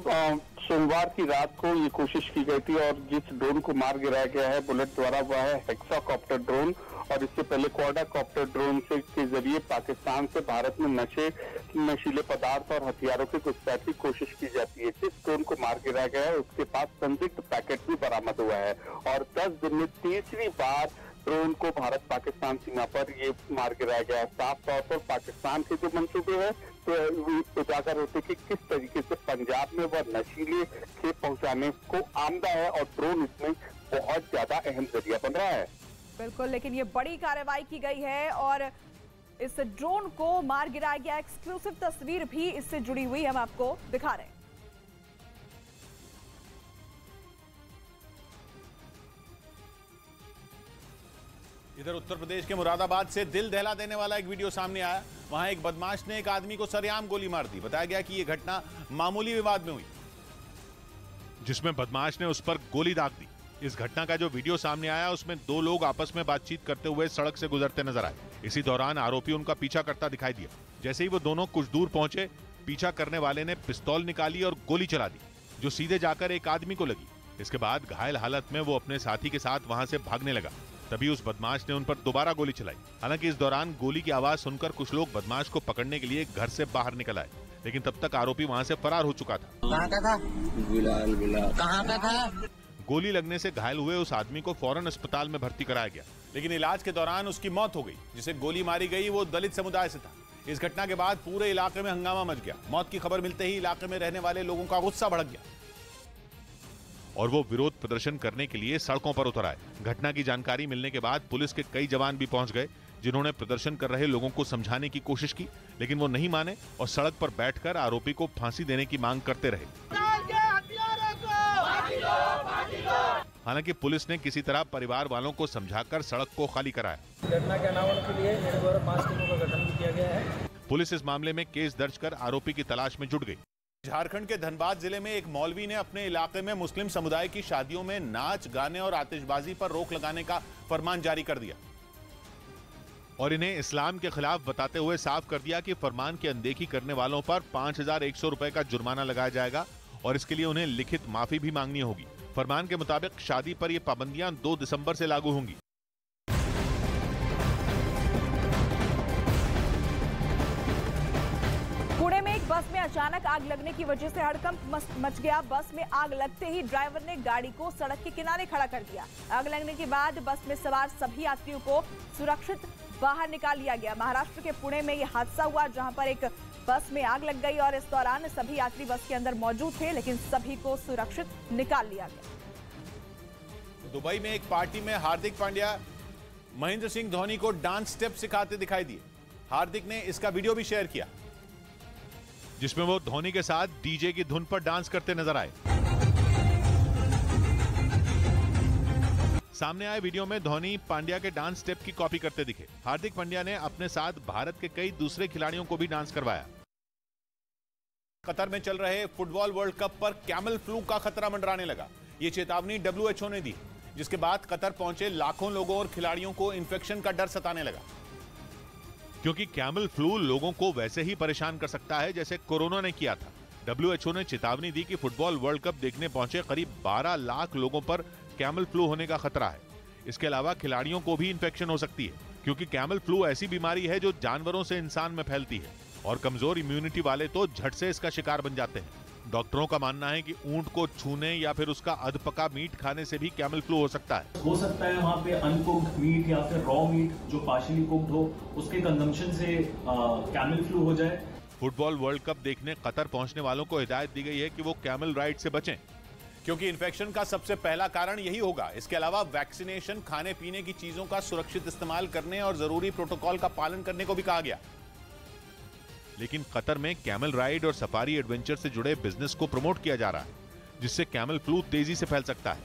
सोमवार की रात को ये कोशिश की गई थी और जिस ड्रोन को मार गिराया गया है बुलेट द्वारा वह है हेक्साकॉप्टर ड्रोन। और इससे पहले क्वाड्राकॉप्टर ड्रोन के जरिए पाकिस्तान से भारत में नशीले पदार्थ और हथियारों की घुसपैठ की कोशिश की जाती है। जिस ड्रोन को मार गिराया गया है उसके पास संदिग्ध पैकेट भी बरामद हुआ है और 10 दिन में तीसरी बार ड्रोन को भारत पाकिस्तान सीमा पर ये मार गिराया गया है। साफ तौर पर पाकिस्तान के जो मंसूबे हैं तो उजागर होते कि किस तरीके से पंजाब में वह नशीले खेप पहुंचाने को आमदा है और ड्रोन इसमें बहुत ज्यादा अहम जरिया बन रहा है। बिल्कुल, लेकिन ये बड़ी कार्रवाई की गई है और इस ड्रोन को मार गिराया गया। एक्सक्लूसिव तस्वीर भी इससे जुड़ी हुई हम आपको दिखा रहे हैं। इधर उत्तर प्रदेश के मुरादाबाद से दिल दहला देने वाला एक वीडियो सामने आया। वहां एक बदमाश ने एक आदमी को सरेआम गोली मार दी। बताया गया कि यह घटना मामूली विवाद में हुई, जिसमें बदमाश ने उस पर गोली दाग दी। इस घटना का जो वीडियो सामने आया उसमें 2 लोग आपस में बातचीत करते हुए सड़क से गुजरते नजर आए। इसी दौरान आरोपी उनका पीछा करता दिखाई दिया। जैसे ही वो दोनों कुछ दूर पहुंचे, पीछा करने वाले ने पिस्तौल निकाली और गोली चला दी, जो सीधे जाकर एक आदमी को लगी। इसके बाद घायल हालत में वो अपने साथी के साथ वहां से भागने लगा। तभी उस बदमाश ने उन पर दोबारा गोली चलाई। हालांकि इस दौरान गोली की आवाज सुनकर कुछ लोग बदमाश को पकड़ने के लिए घर से बाहर निकल आए, लेकिन तब तक आरोपी वहां से फरार हो चुका था। कहाँ का था? गोली लगने से घायल हुए उस आदमी को फौरन अस्पताल में भर्ती कराया गया, लेकिन इलाज के दौरान उसकी मौत हो गई। जिसे गोली मारी गई वो दलित समुदाय से था। इस घटना के बाद पूरे इलाके में हंगामा मच गया। मौत की खबर मिलते ही इलाके में रहने वाले लोगों का गुस्सा भड़क गया और वो विरोध प्रदर्शन करने के लिए सड़कों पर उतर आए। घटना की जानकारी मिलने के बाद पुलिस के कई जवान भी पहुंच गए, जिन्होंने प्रदर्शन कर रहे लोगों को समझाने की कोशिश की, लेकिन वो नहीं माने और सड़क पर बैठकर आरोपी को फांसी देने की मांग करते रहे। हालांकि पुलिस ने किसी तरह परिवार वालों को समझाकर सड़क को खाली कराया। घटना के अनावरण के लिए मेरे द्वारा 5 टीमों का गठन किया गया है। पुलिस इस मामले में केस दर्ज कर आरोपी की तलाश में जुट गई। झारखंड के धनबाद जिले में एक मौलवी ने अपने इलाके में मुस्लिम समुदाय की शादियों में नाच, गाने और आतिशबाजी पर रोक लगाने का फरमान जारी कर दिया और इन्हें इस्लाम के खिलाफ बताते हुए साफ कर दिया कि फरमान की अनदेखी करने वालों पर 5100 रुपए का जुर्माना लगाया जाएगा और इसके लिए उन्हें लिखित माफी भी मांगनी होगी। फरमान के मुताबिक शादी पर ये पाबंदियां 2 दिसंबर से लागू होंगी। पुणे में एक बस में अचानक आग लगने की वजह से हड़कंप मच गया। बस में आग लगते ही ड्राइवर ने गाड़ी को सड़क के किनारे खड़ा कर दिया। आग लगने के बाद बस में सवार सभी यात्रियों को सुरक्षित बाहर निकाल लिया गया। महाराष्ट्र के पुणे में यह हादसा हुआ, जहां पर एक बस में आग लग गई और इस दौरान सभी यात्री बस के अंदर मौजूद थे, लेकिन सभी को सुरक्षित निकाल लिया गया। दुबई में एक पार्टी में हार्दिक पांड्या महेंद्र सिंह धोनी को डांस स्टेप सिखाते दिखाई दिए। हार्दिक ने इसका वीडियो भी शेयर किया, जिसमें वो धोनी के साथ डीजे की धुन पर डांस करते नजर आए। सामने आए वीडियो में धोनी पांड्या के डांस स्टेप की कॉपी करते दिखे। हार्दिक पांड्या ने अपने साथ भारत के कई दूसरे खिलाड़ियों को भी डांस करवाया। कतर में चल रहे फुटबॉल वर्ल्ड कप पर कैमल फ्लू का खतरा मंडराने लगा। ये चेतावनी WHO ने दी, जिसके बाद कतर पहुंचे लाखों लोगों और खिलाड़ियों को इंफेक्शन का डर सताने लगा, क्योंकि कैमल फ्लू लोगों को वैसे ही परेशान कर सकता है जैसे कोरोना ने किया था। WHO ने चेतावनी दी कि फुटबॉल वर्ल्ड कप देखने पहुंचे करीब 12 लाख लोगों पर कैमल फ्लू होने का खतरा है। इसके अलावा खिलाड़ियों को भी इंफेक्शन हो सकती है, क्योंकि कैमल फ्लू ऐसी बीमारी है जो जानवरों से इंसान में फैलती है और कमजोर इम्यूनिटी वाले तो झट से इसका शिकार बन जाते हैं। डॉक्टरों का मानना है कि ऊंट को छूने या फिर उसका अधपका मीट खाने से भी कैमल फ्लू हो सकता है। हो सकता है वहाँ पे अनकुक्ड मीट या फिर रॉ मीट जो पार्शियली कुक्ड हो, उसके कंजम्पशन से कैमल फ्लू हो जाए। फुटबॉल वर्ल्ड कप देखने कतर पहुंचने वालों को हिदायत दी गई है कि वो कैमल राइड से बचें, क्योंकि इन्फेक्शन का सबसे पहला कारण यही होगा। इसके अलावा वैक्सीनेशन, खाने पीने की चीजों का सुरक्षित इस्तेमाल करने और जरूरी प्रोटोकॉल का पालन करने को भी कहा गया। लेकिन कतर में कैमल राइड और सफारी एडवेंचर से जुड़े बिजनेस को प्रमोट किया जा रहा है, जिससे कैमल फ्लू तेजी से फैल सकता है।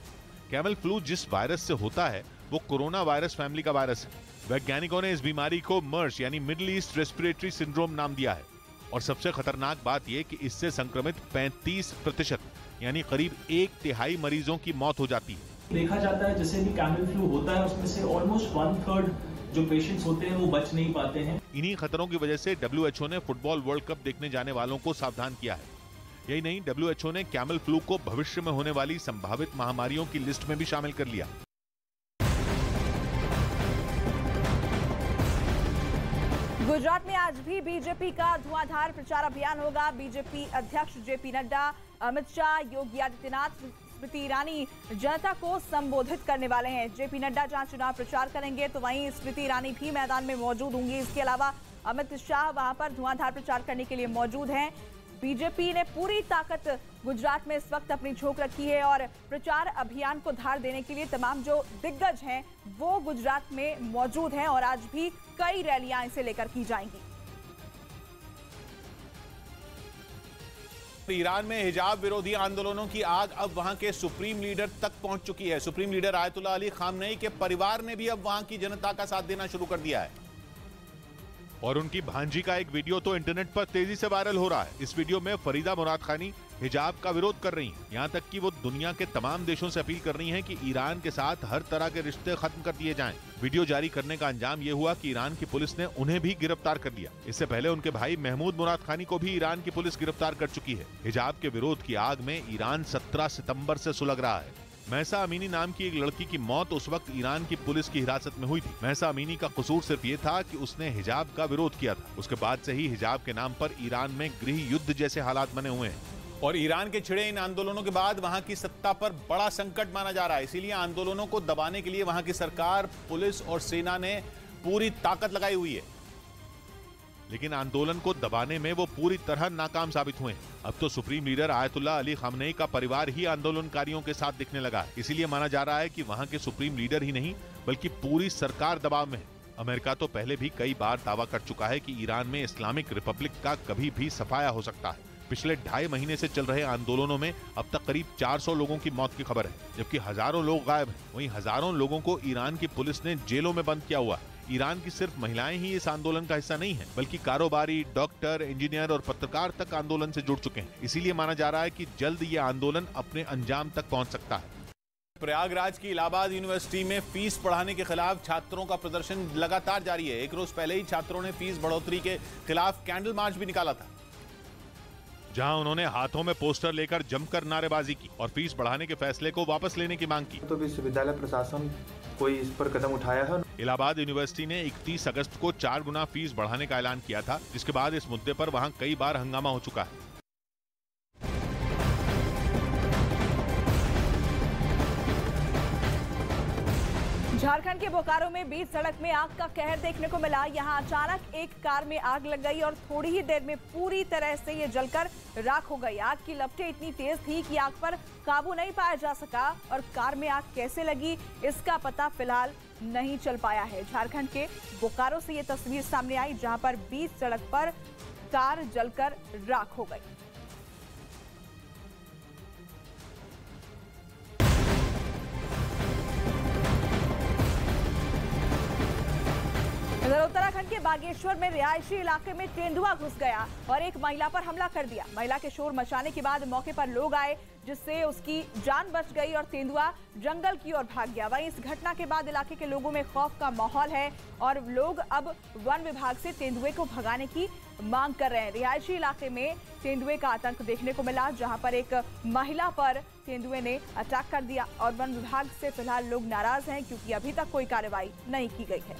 कैमल फ्लू जिस वायरस से होता है वो कोरोना वायरस फैमिली का वायरस है। वैज्ञानिकों ने इस बीमारी को मर्स यानी मिडिल ईस्ट रेस्पिरेटरी सिंड्रोम नाम दिया है। और सबसे खतरनाक बात यह कि इससे संक्रमित 35% यानी करीब 1/3 मरीजों की मौत हो जाती है। देखा जाता है जैसे भी कैमल फ्लू होता है उसमें से ऑलमोस्ट 1/3 जो पेशेंट्स होते हैं वो बच नहीं पाते हैं। इन्हीं खतरों की वजह से WHO ने फुटबॉल वर्ल्ड कप देखने जाने वालों को सावधान किया है। यही नहीं, WHO ने कैमल फ्लू को भविष्य में होने वाली संभावित महामारियों की लिस्ट में भी शामिल कर लिया। गुजरात में आज भी बीजेपी का धुआंधार प्रचार अभियान होगा। बीजेपी अध्यक्ष JP नड्डा, अमित शाह, योगी आदित्यनाथ, स्मृति ईरानी जनता को संबोधित करने वाले हैं। JP नड्डा जहां चुनाव प्रचार करेंगे तो वहीं स्मृति ईरानी भी मैदान में मौजूद होंगी। इसके अलावा अमित शाह वहां पर धुआंधार प्रचार करने के लिए मौजूद हैं। बीजेपी ने पूरी ताकत गुजरात में इस वक्त अपनी झोंक रखी है और प्रचार अभियान को धार देने के लिए तमाम जो दिग्गज हैं वो गुजरात में मौजूद हैं और आज भी कई रैलियां इसे लेकर की जाएंगी। ईरान में हिजाब विरोधी आंदोलनों की आग अब वहां के सुप्रीम लीडर तक पहुंच चुकी है। Supreme leader Ayatollah Ali Khamenei के परिवार ने भी अब वहां की जनता का साथ देना शुरू कर दिया है। और उनकी भांजी का एक वीडियो तो इंटरनेट पर तेजी से वायरल हो रहा है। इस वीडियो में फरीदा मुराद खानी हिजाब का विरोध कर रही हैं। यहाँ तक कि वो दुनिया के तमाम देशों से अपील कर रही हैं कि ईरान के साथ हर तरह के रिश्ते खत्म कर दिए जाएं। वीडियो जारी करने का अंजाम ये हुआ कि ईरान की पुलिस ने उन्हें भी गिरफ्तार कर लिया। इससे पहले उनके भाई महमूद मुराद खानी को भी ईरान की पुलिस गिरफ्तार कर चुकी है। हिजाब के विरोध की आग में ईरान 17 सितंबर से सुलग रहा है। महसा अमीनी नाम की एक लड़की की मौत उस वक्त ईरान की पुलिस की हिरासत में हुई थी। महसा अमीनी का कसूर सिर्फ ये था कि उसने हिजाब का विरोध किया था। उसके बाद से ही हिजाब के नाम पर ईरान में गृह युद्ध जैसे हालात बने हुए हैं। और ईरान के छिड़े इन आंदोलनों के बाद वहां की सत्ता पर बड़ा संकट माना जा रहा है। इसीलिए आंदोलनों को दबाने के लिए वहां की सरकार, पुलिस और सेना ने पूरी ताकत लगाई हुई है। लेकिन आंदोलन को दबाने में वो पूरी तरह नाकाम साबित हुए हैं। अब तो supreme leader Ayatollah Ali Khamenei का परिवार ही आंदोलनकारियों के साथ दिखने लगा है। इसीलिए माना जा रहा है कि वहां के सुप्रीम लीडर ही नहीं बल्कि पूरी सरकार दबाव में है। अमेरिका तो पहले भी कई बार दावा कर चुका है कि ईरान में इस्लामिक रिपब्लिक का कभी भी सफाया हो सकता है। पिछले 2.5 महीने से चल रहे आंदोलनों में अब तक करीब 400 लोगों की मौत की खबर है, जबकि हजारों लोग गायब हैं। वहीं हजारों लोगों को ईरान की पुलिस ने जेलों में बंद किया हुआ है। ईरान की सिर्फ महिलाएं ही इस आंदोलन का हिस्सा नहीं है, बल्कि कारोबारी, डॉक्टर, इंजीनियर और पत्रकार तक आंदोलन से जुड़ चुके हैं। इसीलिए माना जा रहा है कि जल्द ये आंदोलन अपने अंजाम तक पहुंच सकता है। प्रयागराज की इलाहाबाद यूनिवर्सिटी में फीस बढ़ाने के खिलाफ छात्रों का प्रदर्शन लगातार जारी है। एक रोज पहले ही छात्रों ने फीस बढ़ोतरी के खिलाफ कैंडल मार्च भी निकाला था, जहां उन्होंने हाथों में पोस्टर लेकर जमकर नारेबाजी की और फीस बढ़ाने के फैसले को वापस लेने की मांग की। तो विश्वविद्यालय प्रशासन कोई इस पर कदम उठाया है? इलाहाबाद यूनिवर्सिटी ने 31 अगस्त को 4 गुना फीस बढ़ाने का ऐलान किया था, जिसके बाद इस मुद्दे पर वहां कई बार हंगामा हो चुका है। झारखंड के बोकारो में बीच सड़क में आग का कहर देखने को मिला। यहां अचानक एक कार में आग लग गई और थोड़ी ही देर में पूरी तरह से ये जलकर राख हो गई। आग की लपटें इतनी तेज थी कि आग पर काबू नहीं पाया जा सका और कार में आग कैसे लगी इसका पता फिलहाल नहीं चल पाया है। झारखंड के बोकारो से ये तस्वीर सामने आई, जहां पर बीच सड़क पर कार जलकर राख हो गई। उत्तराखंड के बागेश्वर में रिहायशी इलाके में तेंदुआ घुस गया और एक महिला पर हमला कर दिया। महिला के शोर मचाने के बाद मौके पर लोग आए, जिससे उसकी जान बच गई और तेंदुआ जंगल की ओर भाग गया। वहीं इस घटना के बाद इलाके के लोगों में खौफ का माहौल है और लोग अब वन विभाग से तेंदुए को भगाने की मांग कर रहे हैं। रिहायशी इलाके में तेंदुए का आतंक देखने को मिला, जहां पर एक महिला पर तेंदुए ने अटैक कर दिया और वन विभाग से फिलहाल लोग नाराज हैं क्योंकि अभी तक कोई कार्रवाई नहीं की गई है।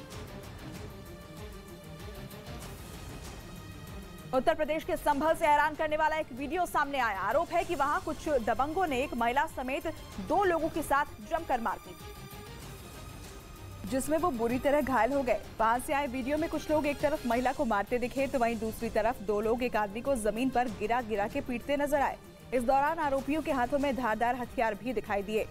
उत्तर प्रदेश के संभल से हैरान करने वाला एक वीडियो सामने आया। आरोप है कि वहां कुछ दबंगों ने एक महिला समेत 2 लोगों के साथ जमकर मारपीट की, जिसमें वो बुरी तरह घायल हो गए। वहां से आए वीडियो में कुछ लोग एक तरफ महिला को मारते दिखे तो वहीं दूसरी तरफ 2 लोग एक आदमी को जमीन पर गिरा गिरा के पीटते नजर आए। इस दौरान आरोपियों के हाथों में धारदार हथियार भी दिखाई दिए।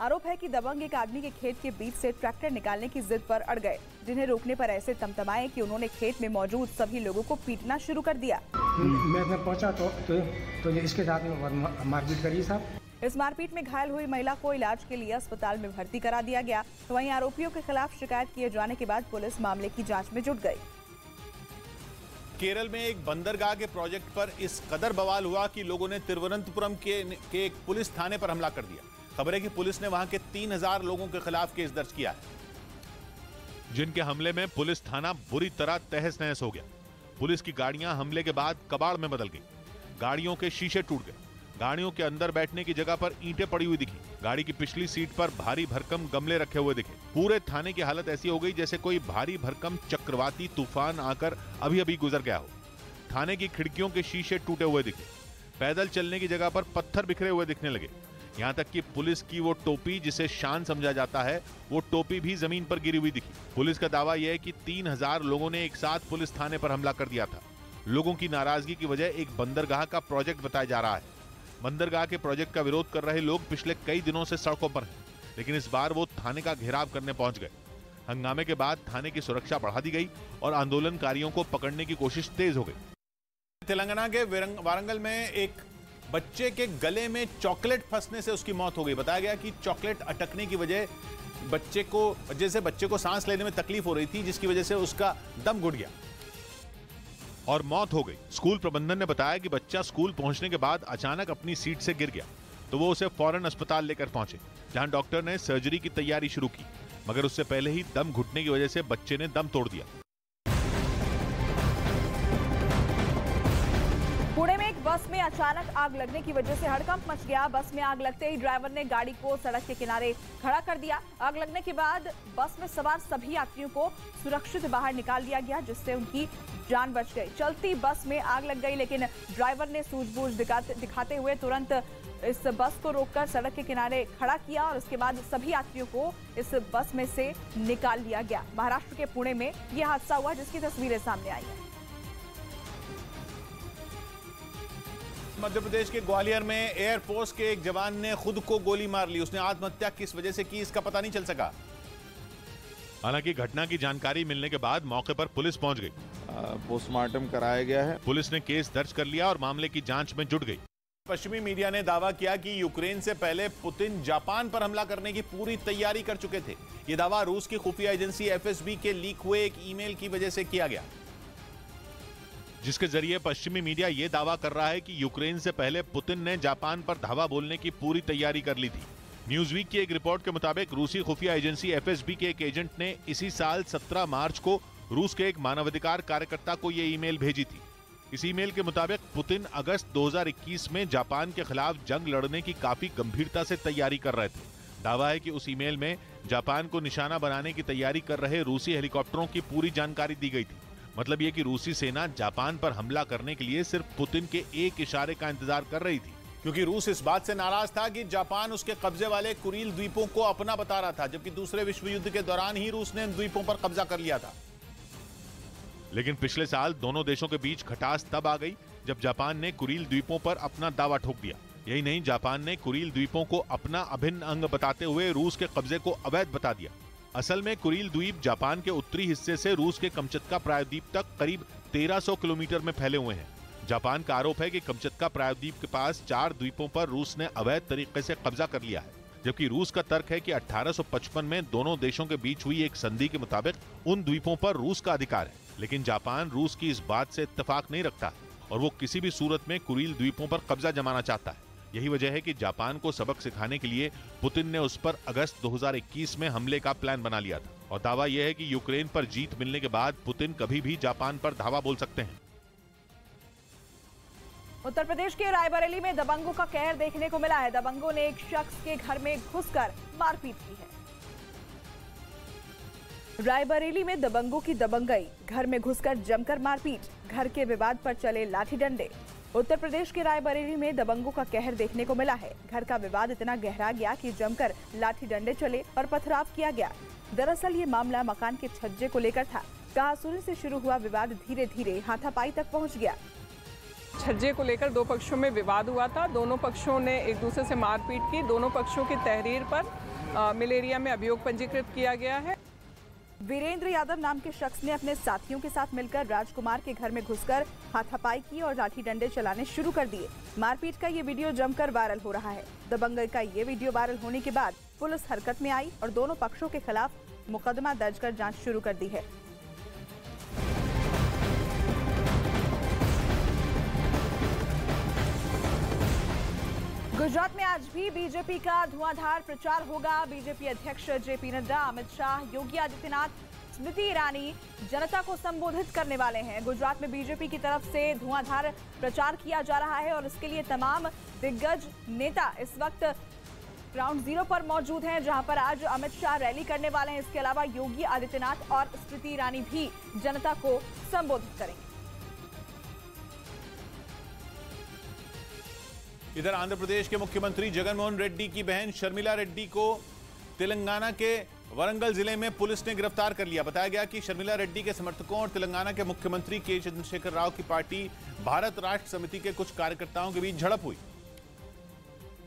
आरोप है कि दबंग एक आदमी के खेत के बीच से ट्रैक्टर निकालने की जिद पर अड़ गए, जिन्हें रोकने पर ऐसे तमतमाए कि उन्होंने खेत में मौजूद सभी लोगों को पीटना शुरू कर दिया। मैं पहुंचा तो इसके साथ में मारपीट करी साहब। इस मारपीट में घायल हुई महिला को इलाज के लिए अस्पताल में भर्ती करा दिया गया। तो वहीं आरोपियों के खिलाफ शिकायत किए जाने के बाद पुलिस मामले की जांच में जुट गई। केरल में एक बंदरगाह के प्रोजेक्ट पर इस कदर बवाल हुआ कि लोगों ने तिरुवनंतपुरम के एक पुलिस थाने पर हमला कर दिया। खबर है कि पुलिस ने वहां के 3000 लोगों के खिलाफ केस दर्ज किया है, जिनके हमले में पुलिस थाना बुरी तरह तहस नहस हो गया। पुलिस की गाड़ियां हमले के बाद कबाड़ में बदल गई, गाड़ियों के शीशे टूट गए, गाड़ियों के अंदर बैठने की जगह पर ईंटें पड़ी हुई दिखी, गाड़ी की पिछली सीट पर भारी भरकम गमले रखे हुए दिखे। पूरे थाने की हालत ऐसी हो गई जैसे कोई भारी भरकम चक्रवाती तूफान आकर अभी अभी गुजर गया हो। थाने की खिड़कियों के शीशे टूटे हुए दिखे, पैदल चलने की जगह पर पत्थर बिखरे हुए दिखने लगे। यहां तक कि पुलिस की वो टोपी जिसे शान समझा जाता है, वो टोपी भी जमीन पर गिरी हुई दिखी। पुलिस का दावा यह है कि 3000 लोगों ने एक साथ पुलिस थाने पर हमला कर दिया था। लोगों की नाराजगी की वजह एक बंदरगाह का प्रोजेक्ट बताया जा रहा है। बंदरगाह के प्रोजेक्ट का विरोध कर रहे लोग पिछले कई दिनों से सड़कों पर हैं, लेकिन इस बार वो थाने का घेराव करने पहुंच गए। हंगामे के बाद थाने की सुरक्षा बढ़ा दी गई और आंदोलनकारियों को पकड़ने की कोशिश तेज हो गई। तेलंगाना के वारंगल में एक बच्चे के गले में चॉकलेट फंसने से उसकी मौत हो गई। बताया गया कि चॉकलेट अटकने की वजह बच्चे को सांस लेने में तकलीफ हो रही थी, जिसकी वजह से उसका दम घुट गया और मौत हो गई। स्कूल प्रबंधन ने बताया कि बच्चा स्कूल पहुंचने के बाद अचानक अपनी सीट से गिर गया, तो वो उसे फौरन अस्पताल लेकर पहुंचे, जहां डॉक्टर ने सर्जरी की तैयारी शुरू की, मगर उससे पहले ही दम घुटने की वजह से बच्चे ने दम तोड़ दिया। पुणे में एक बस में अचानक आग लगने की वजह से हड़कंप मच गया। बस में आग लगते ही ड्राइवर ने गाड़ी को सड़क के किनारे खड़ा कर दिया। आग लगने के बाद बस में सवार सभी यात्रियों को सुरक्षित बाहर निकाल दिया गया, जिससे उनकी जान बच गई। चलती बस में आग लग गई, लेकिन ड्राइवर ने सूझबूझ दिखाते हुए तुरंत इस बस को रोककर सड़क के किनारे खड़ा किया और उसके बाद सभी यात्रियों को इस बस में से निकाल लिया गया। महाराष्ट्र के पुणे में यह हादसा हुआ, जिसकी तस्वीरें सामने आई हैं। मध्य प्रदेश के ग्वालियर में एयरफोर्स के एक जवान ने खुद को गोली मार ली। उसने आत्महत्या किस वजह से की, इसका पता नहीं चल सका। हालांकि घटना की जानकारी मिलने के बाद मौके पर पुलिस पहुंच गई। पोस्टमार्टम कराया गया है। पुलिस ने केस दर्ज कर लिया और मामले की जांच में जुट गई। पश्चिमी मीडिया ने दावा किया कि यूक्रेन से पहले पुतिन जापान पर हमला करने की पूरी तैयारी कर चुके थे। यह दावा रूस की खुफिया एजेंसी एफएसबी के लीक हुए एक ईमेल की वजह से किया गया, जिसके जरिए पश्चिमी मीडिया यह दावा कर रहा है कि यूक्रेन से पहले पुतिन ने जापान पर धावा बोलने की पूरी तैयारी कर ली थी। न्यूज़वीक की एक रिपोर्ट के मुताबिक रूसी खुफिया एजेंसी एफएसबी के एक एजेंट ने इसी साल 17 मार्च को रूस के एक मानवाधिकार कार्यकर्ता को यह ईमेल भेजी थी। इस ईमेल के मुताबिक पुतिन अगस्त 2021 में जापान के खिलाफ जंग लड़ने की काफी गंभीरता से तैयारी कर रहे थे। दावा है कि उस ईमेल में जापान को निशाना बनाने की तैयारी कर रहे रूसी हेलीकॉप्टरों की पूरी जानकारी दी गई थी। मतलब यह कि रूसी सेना जापान पर हमला करने के लिए सिर्फ पुतिन के एक इशारे का इंतजार कर रही थी, क्योंकि रूस इस बात से नाराज था कि जापान उसके कब्जे वाले कुरील द्वीपों को अपना बता रहा था, जबकि दूसरे विश्व युद्ध के दौरान ही रूस ने इन द्वीपों पर कब्जा कर लिया था। लेकिन पिछले साल दोनों देशों के बीच खटास तब आ गई जब जापान ने कुरील द्वीपों पर अपना दावा ठोक दिया। यही नहीं, जापान ने कुरील द्वीपों को अपना अभिन्न अंग बताते हुए रूस के कब्जे को अवैध बता दिया। असल में कुरील द्वीप जापान के उत्तरी हिस्से से रूस के कमचत्का प्रायद्वीप तक करीब 1300 किलोमीटर में फैले हुए हैं। जापान का आरोप है कि कमचत्का प्रायद्वीप के पास 4 द्वीपों पर रूस ने अवैध तरीके से कब्जा कर लिया है, जबकि रूस का तर्क है कि 1855 में दोनों देशों के बीच हुई एक संधि के मुताबिक उन द्वीपों पर रूस का अधिकार है। लेकिन जापान रूस की इस बात से इत्तेफाक नहीं रखता और वो किसी भी सूरत में कुरील द्वीपों पर कब्जा जमाना चाहता है। यही वजह है कि जापान को सबक सिखाने के लिए पुतिन ने उस पर अगस्त 2021 में हमले का प्लान बना लिया था। और दावा यह है कि यूक्रेन पर जीत मिलने के बाद पुतिन कभी भी जापान पर धावा बोल सकते हैं। उत्तर प्रदेश के रायबरेली में दबंगों का कहर देखने को मिला है। दबंगों ने एक शख्स के घर में घुसकर मारपीट की है। रायबरेली में दबंगों की दबंगई, घर में घुसकर जमकर मारपीट, घर के विवाद पर चले लाठी डंडे। उत्तर प्रदेश के रायबरेली में दबंगों का कहर देखने को मिला है। घर का विवाद इतना गहरा गया कि जमकर लाठी डंडे चले और पथराव किया गया। दरअसल ये मामला मकान के छज्जे को लेकर था। कहासुनी से शुरू हुआ विवाद धीरे धीरे हाथापाई तक पहुंच गया। छज्जे को लेकर दो पक्षों में विवाद हुआ था। दोनों पक्षों ने एक दूसरे से मारपीट की। दोनों पक्षों की तहरीर पर मिलेरिया में अभियोग पंजीकृत किया गया है। वीरेंद्र यादव नाम के शख्स ने अपने साथियों के साथ मिलकर राजकुमार के घर में घुसकर हाथापाई की और लाठी डंडे चलाने शुरू कर दिए। मारपीट का ये वीडियो जमकर वायरल हो रहा है। दबंगई का ये वीडियो वायरल होने के बाद पुलिस हरकत में आई और दोनों पक्षों के खिलाफ मुकदमा दर्ज कर जांच शुरू कर दी है। गुजरात में आज भी बीजेपी का धुआंधार प्रचार होगा। बीजेपी अध्यक्ष जेपी नड्डा, अमित शाह, योगी आदित्यनाथ, स्मृति ईरानी जनता को संबोधित करने वाले हैं। गुजरात में बीजेपी की तरफ से धुआंधार प्रचार किया जा रहा है और इसके लिए तमाम दिग्गज नेता इस वक्त ग्राउंड जीरो पर मौजूद हैं, जहां पर आज अमित शाह रैली करने वाले हैं। इसके अलावा योगी आदित्यनाथ और स्मृति ईरानी भी जनता को संबोधित करेंगे। इधर आंध्र प्रदेश के मुख्यमंत्री जगनमोहन रेड्डी की बहन शर्मिला रेड्डी को तेलंगाना के वरंगल जिले में पुलिस ने गिरफ्तार कर लिया। बताया गया कि शर्मिला रेड्डी के समर्थकों और तेलंगाना के मुख्यमंत्री के चंद्रशेखर राव की पार्टी भारत राष्ट्र समिति के कुछ कार्यकर्ताओं के बीच झड़प हुई,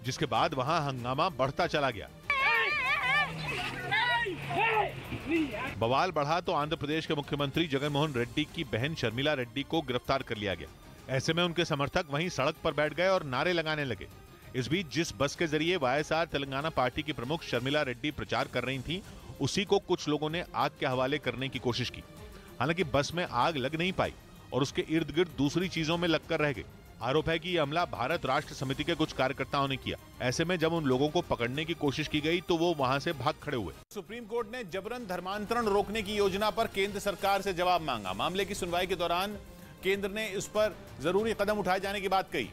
जिसके बाद वहां हंगामा बढ़ता चला गया। बवाल बढ़ा तो आंध्र प्रदेश के मुख्यमंत्री जगनमोहन रेड्डी की बहन शर्मिला रेड्डी को गिरफ्तार कर लिया गया। ऐसे में उनके समर्थक वहीं सड़क पर बैठ गए और नारे लगाने लगे। इस बीच जिस बस के जरिए वाईएसआर तेलंगाना पार्टी की प्रमुख शर्मिला रेड्डी प्रचार कर रही थीं, उसी को कुछ लोगों ने आग के हवाले करने की कोशिश की। हालांकि बस में आग लग नहीं पाई और उसके इर्द गिर्द दूसरी चीजों में लगकर रह गई। आरोप है कि यह हमला भारत राष्ट्र समिति के कुछ कार्यकर्ताओं ने किया। ऐसे में जब उन लोगों को पकड़ने की कोशिश की गई तो वो वहां से भाग खड़े हुए। सुप्रीम कोर्ट ने जबरन धर्मांतरण रोकने की योजना पर केंद्र सरकार से जवाब मांगा। मामले की सुनवाई के दौरान केंद्र ने इस पर जरूरी कदम उठाए जाने की बात कही,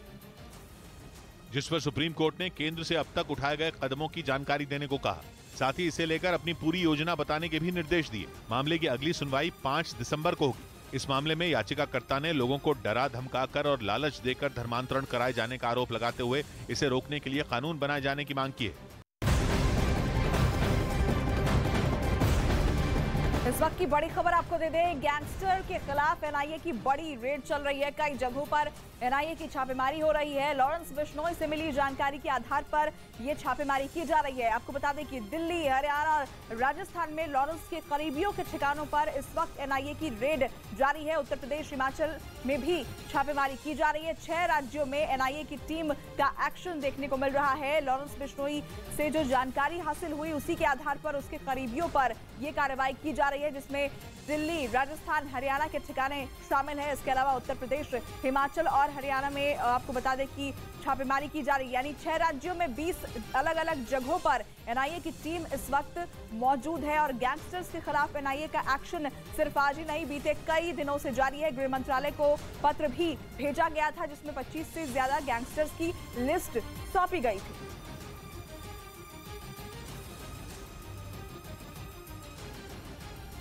जिस पर सुप्रीम कोर्ट ने केंद्र से अब तक उठाए गए कदमों की जानकारी देने को कहा। साथ ही इसे लेकर अपनी पूरी योजना बताने के भी निर्देश दिए। मामले की अगली सुनवाई 5 दिसंबर को होगी। इस मामले में याचिकाकर्ता ने लोगों को डरा धमकाकर और लालच देकर धर्मांतरण कराए जाने का आरोप लगाते हुए इसे रोकने के लिए कानून बनाए जाने की मांग की है। इस वक्त की बड़ी खबर आपको दे दें, गैंगस्टर के खिलाफ एनआईए की बड़ी रेड चल रही है। कई जगहों पर एनआईए की छापेमारी हो रही है। लॉरेंस बिश्नोई से मिली जानकारी के आधार पर यह छापेमारी की जा रही है। आपको बता दें कि दिल्ली, हरियाणा और राजस्थान में लॉरेंस के करीबियों के ठिकानों पर इस वक्त एनआईए की रेड जारी है। उत्तर प्रदेश, हिमाचल में भी छापेमारी की जा रही है। 6 राज्यों में एनआईए की टीम का एक्शन देखने को मिल रहा है। लॉरेंस बिश्नोई से जो जानकारी हासिल हुई उसी के आधार पर उसके करीबियों पर यह कार्रवाई की जा रही है, जिसमें दिल्ली, राजस्थान, हरियाणा के ठिकाने शामिल है। इसके अलावा उत्तर प्रदेश, हिमाचल और हरियाणा में आपको बता दें कि छापेमारी की जा रही है। यानी 6 राज्यों में 20 अलग अलग जगहों पर एनआईए की टीम इस वक्त मौजूद है। और गैंगस्टर्स के खिलाफ एनआईए का एक्शन सिर्फ आज ही नहीं, बीते कई दिनों से जारी है। गृह मंत्रालय को पत्र भी भेजा गया था, जिसमें 25 से ज्यादा गैंगस्टर्स की लिस्ट सौंपी गई थी।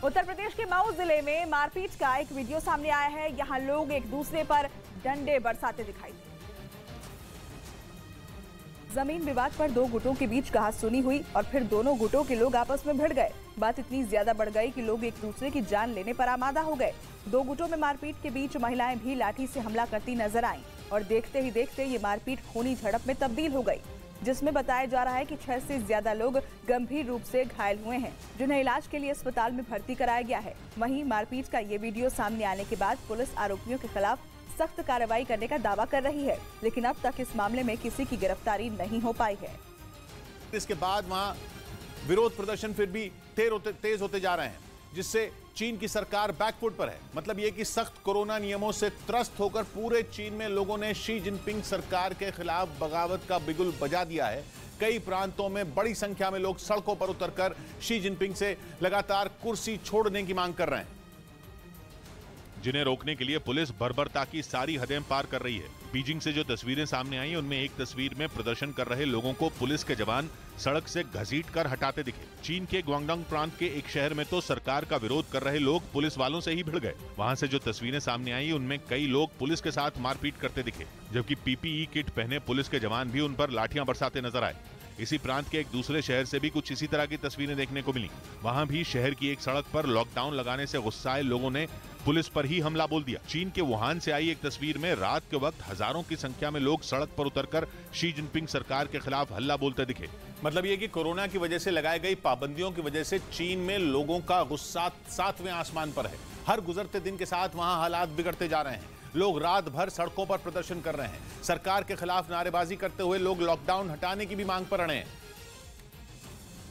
उत्तर प्रदेश के मऊ जिले में मारपीट का एक वीडियो सामने आया है। यहां लोग एक दूसरे पर डंडे बरसाते दिखाई दिए। जमीन विवाद पर 2 गुटों के बीच कहासुनी हुई और फिर दोनों गुटों के लोग आपस में भिड़ गए। बात इतनी ज्यादा बढ़ गई कि लोग एक दूसरे की जान लेने पर आमादा हो गए। 2 गुटों में मारपीट के बीच महिलाएं भी लाठी से हमला करती नजर आईं और देखते ही देखते ये मारपीट खूनी झड़प में तब्दील हो गई, जिसमें बताया जा रहा है कि 6 से ज्यादा लोग गंभीर रूप से घायल हुए हैं, जिन्हें इलाज के लिए अस्पताल में भर्ती कराया गया है। वहीं मारपीट का ये वीडियो सामने आने के बाद पुलिस आरोपियों के खिलाफ सख्त कार्रवाई करने का दावा कर रही है, लेकिन अब तक इस मामले में किसी की गिरफ्तारी नहीं हो पाई है। इसके बाद वहां विरोध प्रदर्शन फिर भी तेज होते जा रहे हैं, जिससे चीन की सरकार बैकफुट पर है। मतलब यह कि सख्त कोरोना नियमों से त्रस्त होकर पूरे चीन में लोगों ने शी जिनपिंग सरकार के खिलाफ बगावत का बिगुल बजा दिया है। कई प्रांतों में बड़ी संख्या में लोग सड़कों पर उतरकर शी जिनपिंग से लगातार कुर्सी छोड़ने की मांग कर रहे हैं, जिन्हें रोकने के लिए पुलिस बर्बरता की सारी हदें पार कर रही है। बीजिंग से जो तस्वीरें सामने आई उनमें एक तस्वीर में प्रदर्शन कर रहे लोगों को पुलिस के जवान सड़क से घसीटकर हटाते दिखे। चीन के ग्वांगडोंग प्रांत के एक शहर में तो सरकार का विरोध कर रहे लोग पुलिस वालों से ही भिड़ गए। वहां से जो तस्वीरें सामने आई उनमें कई लोग पुलिस के साथ मारपीट करते दिखे, जबकि पीपीई किट पहने पुलिस के जवान भी उन पर लाठियां बरसाते नजर आए। इसी प्रांत के एक दूसरे शहर से भी कुछ इसी तरह की तस्वीरें देखने को मिली। वहां भी शहर की एक सड़क पर लॉकडाउन लगाने से गुस्साए लोगों ने पुलिस पर ही हमला बोल दिया। चीन के वुहान से आई एक तस्वीर में रात के वक्त हजारों की संख्या में लोग सड़क पर उतरकर शी जिनपिंग सरकार के खिलाफ हल्ला बोलते दिखे। मतलब ये कि कोरोना की वजह से लगाई गई पाबंदियों की वजह से चीन में लोगों का गुस्सा 7वें आसमान पर है। हर गुजरते दिन के साथ वहां हालात बिगड़ते जा रहे हैं। लोग रात भर सड़कों पर प्रदर्शन कर रहे हैं। सरकार के खिलाफ नारेबाजी करते हुए लोग लॉकडाउन हटाने की भी मांग पर अड़े हैं,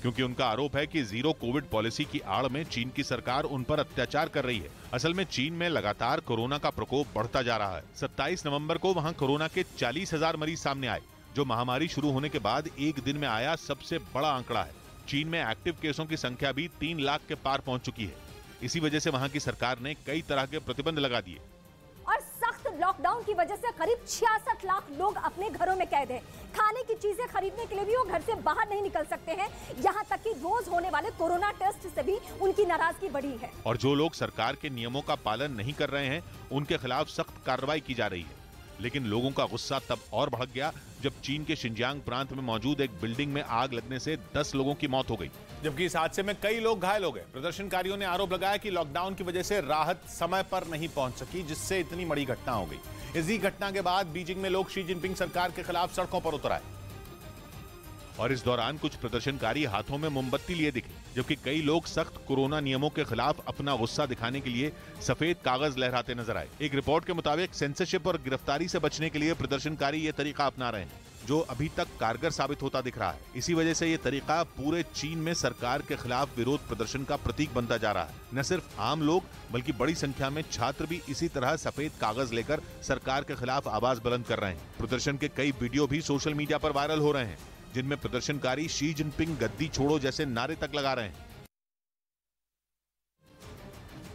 क्योंकि उनका आरोप है कि जीरो कोविड पॉलिसी की आड़ में चीन की सरकार उन पर अत्याचार कर रही है। असल में चीन में लगातार कोरोना का प्रकोप बढ़ता जा रहा है। 27 नवंबर को वहां कोरोना के 40,000 मरीज सामने आए, जो महामारी शुरू होने के बाद एक दिन में आया सबसे बड़ा आंकड़ा है। चीन में एक्टिव केसों की संख्या भी 3 लाख के पार पहुंच चुकी है। इसी वजह से वहां की सरकार ने कई तरह के प्रतिबंध लगा दिए और सख्त लॉकडाउन की वजह से करीब 66 लाख लोग अपने घरों में कैद हैं। खाने की चीजें खरीदने के लिए भी वो घर से बाहर नहीं निकल सकते हैं। यहाँ तक कि रोज होने वाले कोरोना टेस्ट से भी उनकी नाराजगी बढ़ी है। और जो लोग सरकार के नियमों का पालन नहीं कर रहे हैं उनके खिलाफ सख्त कार्रवाई की जा रही है। लेकिन लोगों का गुस्सा तब और भड़क गया जब चीन के शिनजियांग प्रांत में मौजूद एक बिल्डिंग में आग लगने से 10 लोगों की मौत हो गई, जबकि इस हादसे में कई लोग घायल हो गए। प्रदर्शनकारियों ने आरोप लगाया कि लॉकडाउन की वजह से राहत समय पर नहीं पहुंच सकी, जिससे इतनी बड़ी घटना हो गई। इसी घटना के बाद बीजिंग में लोग शी जिनपिंग सरकार के खिलाफ सड़कों पर उतर आए और इस दौरान कुछ प्रदर्शनकारी हाथों में मोमबत्ती लिए दिखे, जबकि कई लोग सख्त कोरोना नियमों के खिलाफ अपना गुस्सा दिखाने के लिए सफेद कागज लहराते नजर आए। एक रिपोर्ट के मुताबिक सेंसरशिप और गिरफ्तारी से बचने के लिए प्रदर्शनकारी ये तरीका अपना रहे हैं, जो अभी तक कारगर साबित होता दिख रहा है। इसी वजह से ये तरीका पूरे चीन में सरकार के खिलाफ विरोध प्रदर्शन का प्रतीक बनता जा रहा है। न सिर्फ आम लोग बल्कि बड़ी संख्या में छात्र भी इसी तरह सफेद कागज लेकर सरकार के खिलाफ आवाज बुलंद कर रहे हैं। प्रदर्शन के कई वीडियो भी सोशल मीडिया पर वायरल हो रहे हैं, जिनमें प्रदर्शनकारी शी जिनपिंग गद्दी छोड़ो जैसे नारे तक लगा रहे हैं।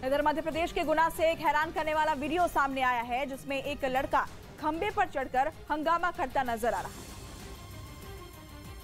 इधर मध्य प्रदेश के गुना से एक हैरान करने वाला वीडियो सामने आया है, जिसमें एक लड़का खंबे पर चढ़कर हंगामा करता नजर आ रहा है